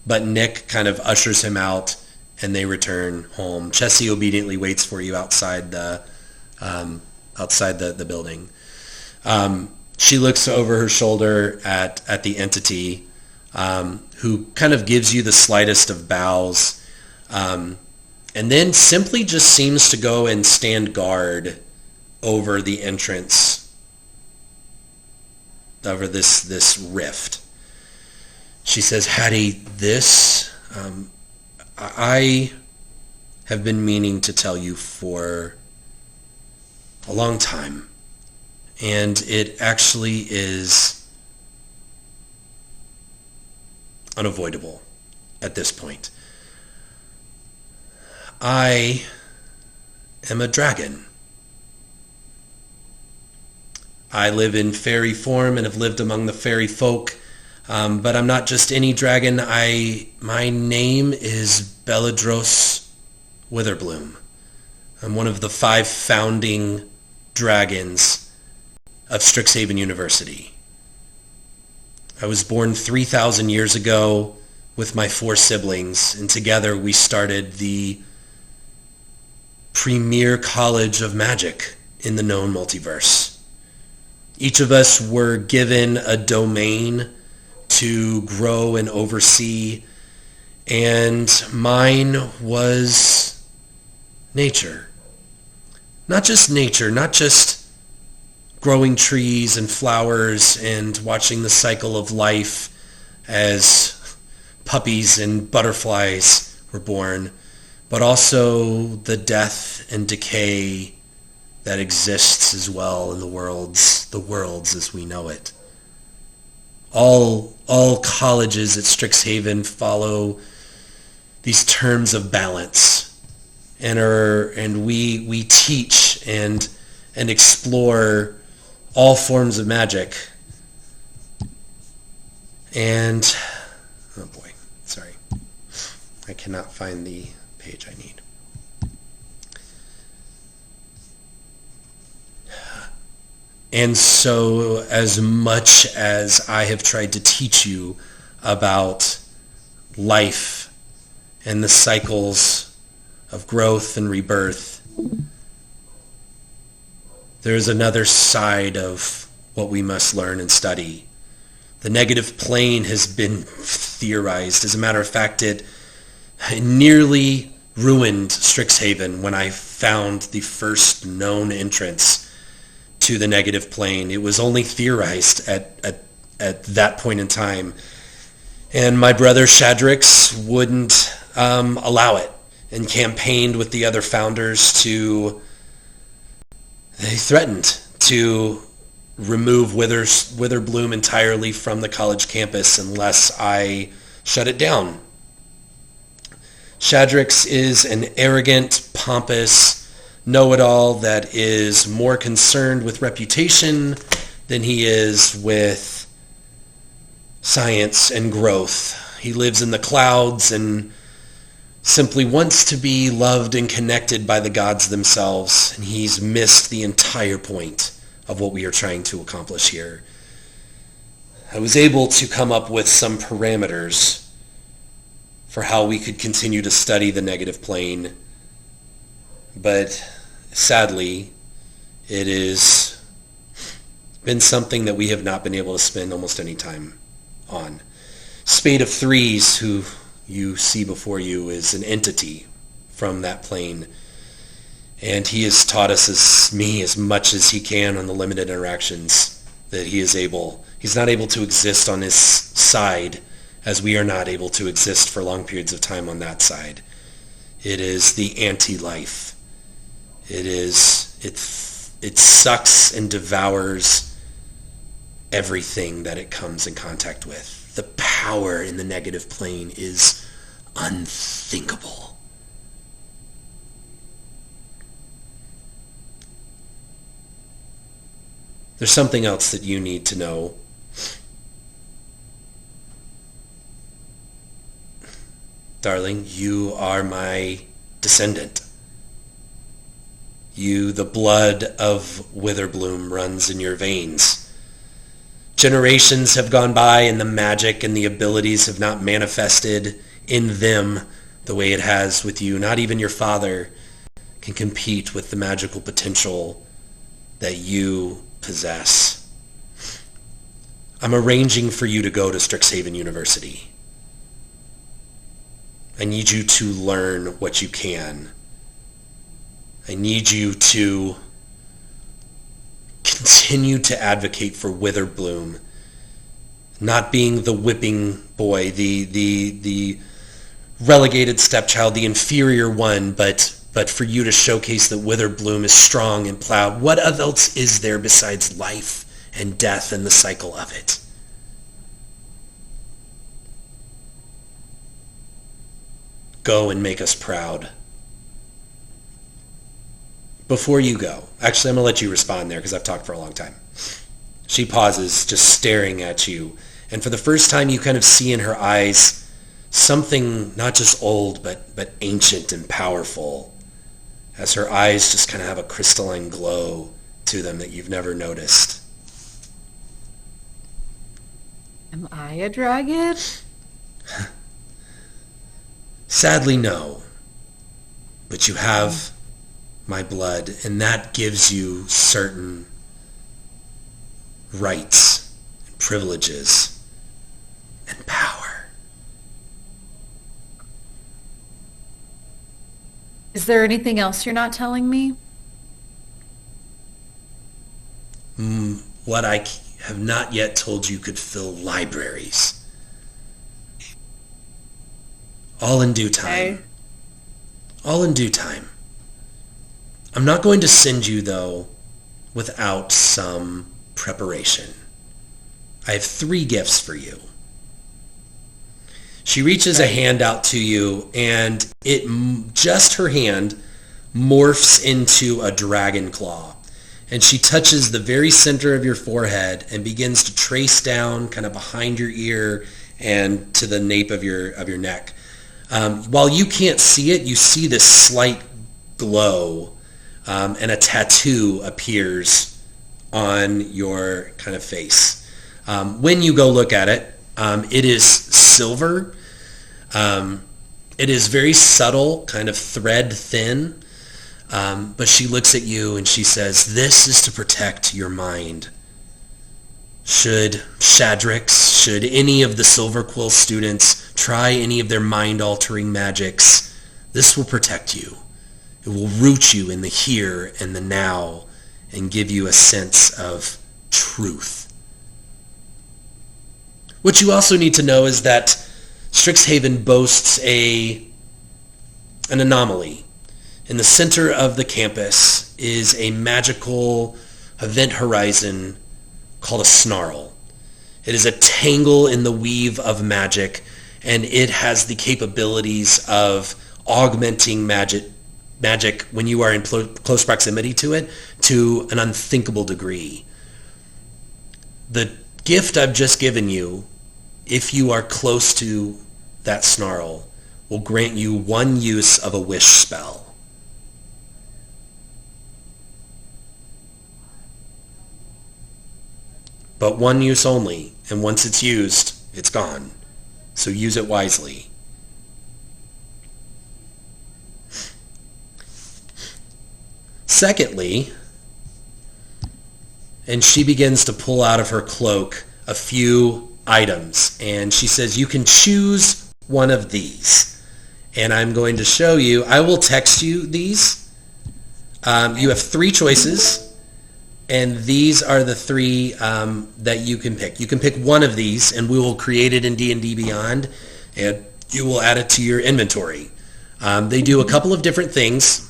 But Nick kind of ushers him out, and they return home. Chessie obediently waits for you outside the building. She looks over her shoulder at the entity, who kind of gives you the slightest of bows, and then simply just seems to go and stand guard over the entrance, over this rift. She says, Hattie, I have been meaning to tell you for a long time, and it actually is unavoidable at this point. I am a dragon. I live in fairy form and have lived among the fairy folk, but I'm not just any dragon. My name is Belladros Witherbloom. I'm one of the 5 founding dragons of Strixhaven University. I was born 3,000 years ago with my 4 siblings, and together we started the premier college of magic in the known multiverse. Each of us were given a domain to grow and oversee, and mine was nature. Not just nature, not just growing trees and flowers and watching the cycle of life as puppies and butterflies were born, but also the death and decay that exists as well in the worlds as we know it. All colleges at Strixhaven follow these terms of balance, and we teach and explore all forms of magic. And oh boy, sorry, I cannot find the page I need. And so as much as I have tried to teach you about life and the cycles of growth and rebirth, there's another side of what we must learn and study. The negative plane has been theorized. As a matter of fact, it nearly ruined Strixhaven when I found the first known entrance to the negative plane. It was only theorized at that point in time. And my brother Shadrax wouldn't allow it and campaigned with the other founders they threatened to remove Witherbloom entirely from the college campus unless I shut it down. Shadrax is an arrogant, pompous know-it-all that is more concerned with reputation than he is with science and growth. He lives in the clouds and simply wants to be loved and connected by the gods themselves, and he's missed the entire point of what we are trying to accomplish here. I was able to come up with some parameters for how we could continue to study the negative plane, but sadly, it has been something that we have not been able to spend almost any time on. Spade of Threes, who you see before you, is an entity from that plane, and he has taught us as much as he can on the limited interactions that he is able. He's not able to exist on his side as we are not able to exist for long periods of time on that side. It is the anti-life. It sucks and devours everything that it comes in contact with. The power in the negative plane is unthinkable. There's something else that you need to know. Darling, you are my descendant. The blood of Witherbloom runs in your veins. Generations have gone by and the magic and the abilities have not manifested in them the way it has with you. Not even your father can compete with the magical potential that you possess. I'm arranging for you to go to Strixhaven University. I need you to learn what you can. I need you to continue to advocate for Witherbloom, not being the whipping boy, the relegated stepchild, the inferior one, but for you to showcase that Witherbloom is strong and proud. What else is there besides life and death and the cycle of it? Go and make us proud. before you go, actually, I'm going to let you respond there because I've talked for a long time. She pauses, just staring at you. And for the first time, you kind of see in her eyes something not just old, but ancient and powerful, as her eyes just kind of have a crystalline glow to them that you've never noticed. Am I a dragon? Sadly, no. But you have my blood, and that gives you certain rights and privileges and power. Is there anything else you're not telling me? What I have not yet told you could fill libraries. All in due time. Okay. All in due time. I'm not going to send you, though, without some preparation. I have 3 gifts for you. She reaches a hand out to you, and just her hand morphs into a dragon claw. And she touches the very center of your forehead and begins to trace down kind of behind your ear and to the nape of your neck. While you can't see it, you see this slight glow, and a tattoo appears on your kind of face. When you go look at it, it is silver. It is very subtle, kind of thread thin. But she looks at you and she says, "This is to protect your mind. Should Shadrax, should any of the Silver Quill students try any of their mind-altering magics, this will protect you. It will root you in the here and the now and give you a sense of truth." What you also need to know is that Strixhaven boasts an anomaly. In the center of the campus is a magical event horizon called a snarl. It is a tangle in the weave of magic, and it has the capabilities of augmenting magic when you are in close proximity to it to an unthinkable degree. The gift I've just given you, if you are close to that snarl, will grant you 1 use of a wish spell. But 1 use only, and once it's used, it's gone. So use it wisely. Secondly, and she begins to pull out of her cloak a few items, and she says, "You can choose one of these." And I'm going to show you, I will text you these. You have 3 choices. And these are the 3 that you can pick. You can pick one of these, and we will create it in D&D Beyond, and you will add it to your inventory. They do a couple of different things.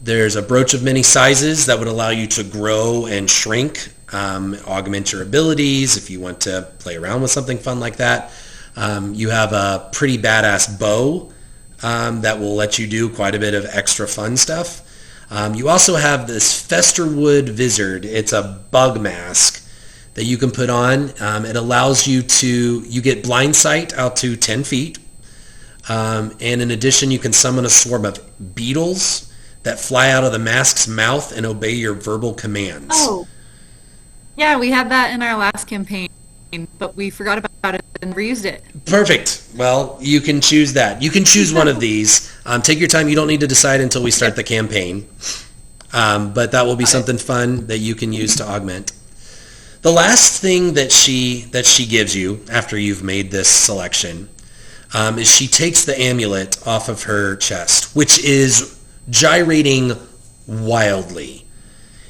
There's a brooch of many sizes that would allow you to grow and shrink, augment your abilities if you want to play around with something fun like that. You have a pretty badass bow that will let you do quite a bit of extra fun stuff. You also have this Festerwood Vizard. It's a bug mask that you can put on. It allows you get blind sight out to 10 feet. And in addition, you can summon a swarm of beetles that fly out of the mask's mouth and obey your verbal commands. Oh, yeah, we had that in our last campaign, but we forgot about it and never used it. Perfect. Well, you can choose that. You can choose one of these. Take your time. You don't need to decide until we start the campaign. But that will be something fun that you can use to augment. The last thing that she gives you after you've made this selection is she takes the amulet off of her chest, which is gyrating wildly.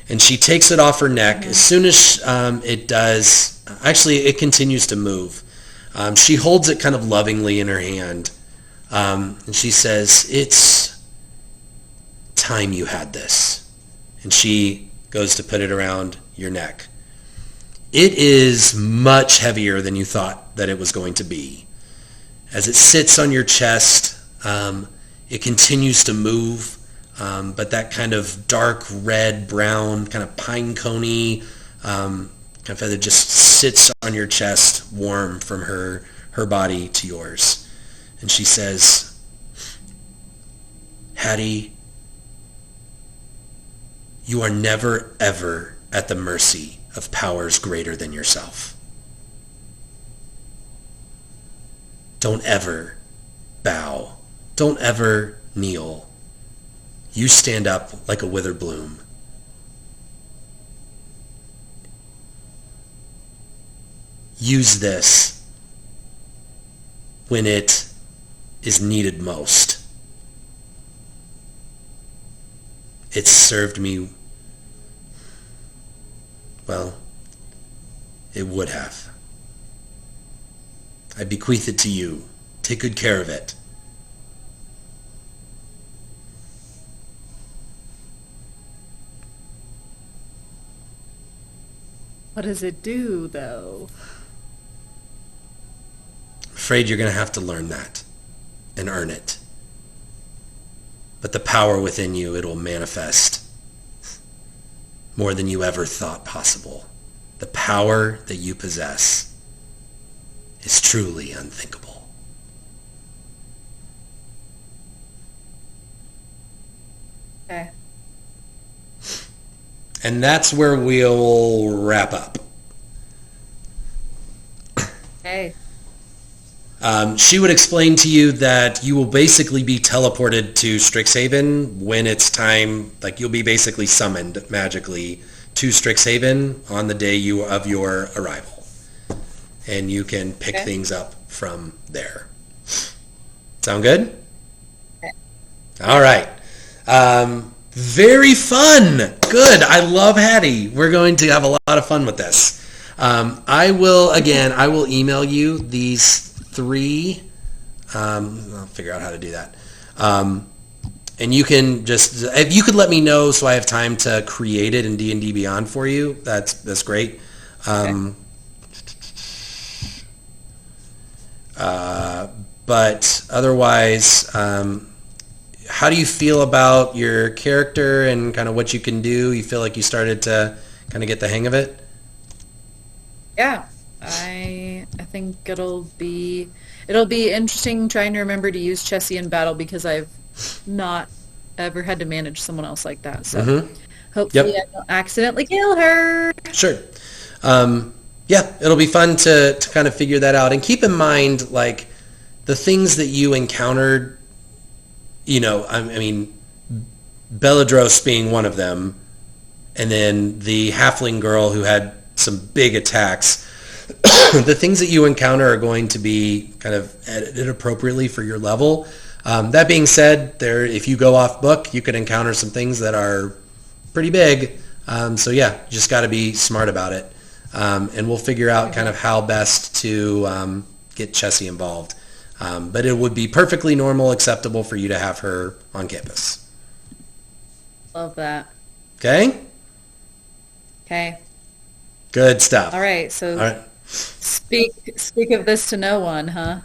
And she takes it off her neck. As soon as it does, actually it continues to move. She holds it kind of lovingly in her hand. And she says, "It's time you had this." And she goes to put it around your neck. It is much heavier than you thought that it was going to be. As it sits on your chest, it continues to move. but that kind of dark red, brown, kind of pine coney kind of feather just sits on your chest, warm from her body to yours. And she says, Hattie, you are never, ever at the mercy of powers greater than yourself. Don't ever bow. Don't ever kneel. You stand up like a withered bloom. Use this when it is needed most. It served me, well, it would have. I bequeath it to you. Take good care of it. What does it do, though? I'm afraid you're going to have to learn that and earn it. But the power within you, it will manifest more than you ever thought possible. The power that you possess is truly unthinkable. Okay. And that's where we'll wrap up. Okay. She would explain to you that you will basically be teleported to Strixhaven when it's time, like you'll be basically summoned magically to Strixhaven on the day of your arrival. And you can pick things up from there. Sound good? Okay. All right. Very fun. Good. I love Hattie. We're going to have a lot of fun with this. I will email you these 3. I'll figure out how to do that. And you can just, if you could let me know so I have time to create it in D&D Beyond for you, that's great. But otherwise, how do you feel about your character and kind of what you can do? You feel like you started to kind of get the hang of it? Yeah, I think it'll be interesting trying to remember to use Chessie in battle because I've not ever had to manage someone else like that. So hopefully I don't accidentally kill her. Sure. Yeah, it'll be fun to kind of figure that out. And keep in mind, like, the things that you encountered, you know, I mean, Beladros being one of them, and then the halfling girl who had some big attacks. The things that you encounter are going to be kind of edited appropriately for your level. That being said, if you go off book, you could encounter some things that are pretty big. So yeah, you just got to be smart about it. And we'll figure out kind of how best to get Chessie involved. But it would be perfectly normal, acceptable for you to have her on campus. Love that. Okay? Okay. Good stuff. All right. So All right. speak of this to no one, huh?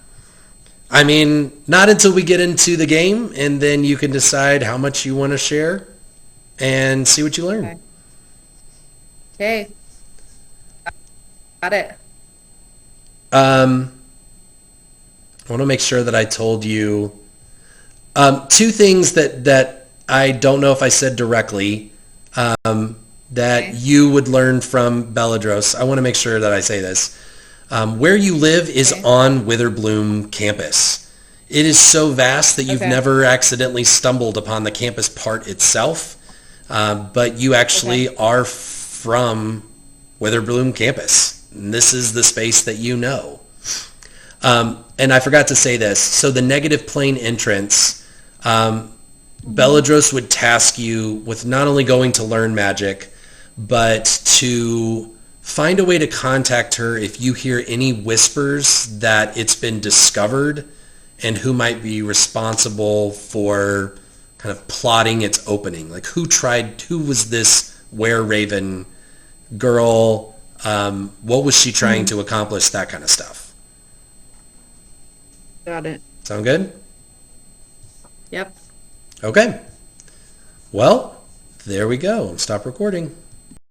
I mean, not until we get into the game, and then you can decide how much you want to share and see what you learn. Okay. Got it. I want to make sure that I told you 2 things that I don't know if I said directly that you would learn from Beladros. I want to make sure that I say this. Where you live is on Witherbloom campus. It is so vast that you've never accidentally stumbled upon the campus part itself, but you actually are from Witherbloom campus. And this is the space that you know. And I forgot to say this. So the negative plane entrance, Beladros would task you with not only going to learn magic, but to find a way to contact her if you hear any whispers that it's been discovered and who might be responsible for kind of plotting its opening. Like who was this were-raven girl? What was she trying to accomplish? That kind of stuff. Got it. Sound good? Yep. Okay. Well, there we go. Stop recording.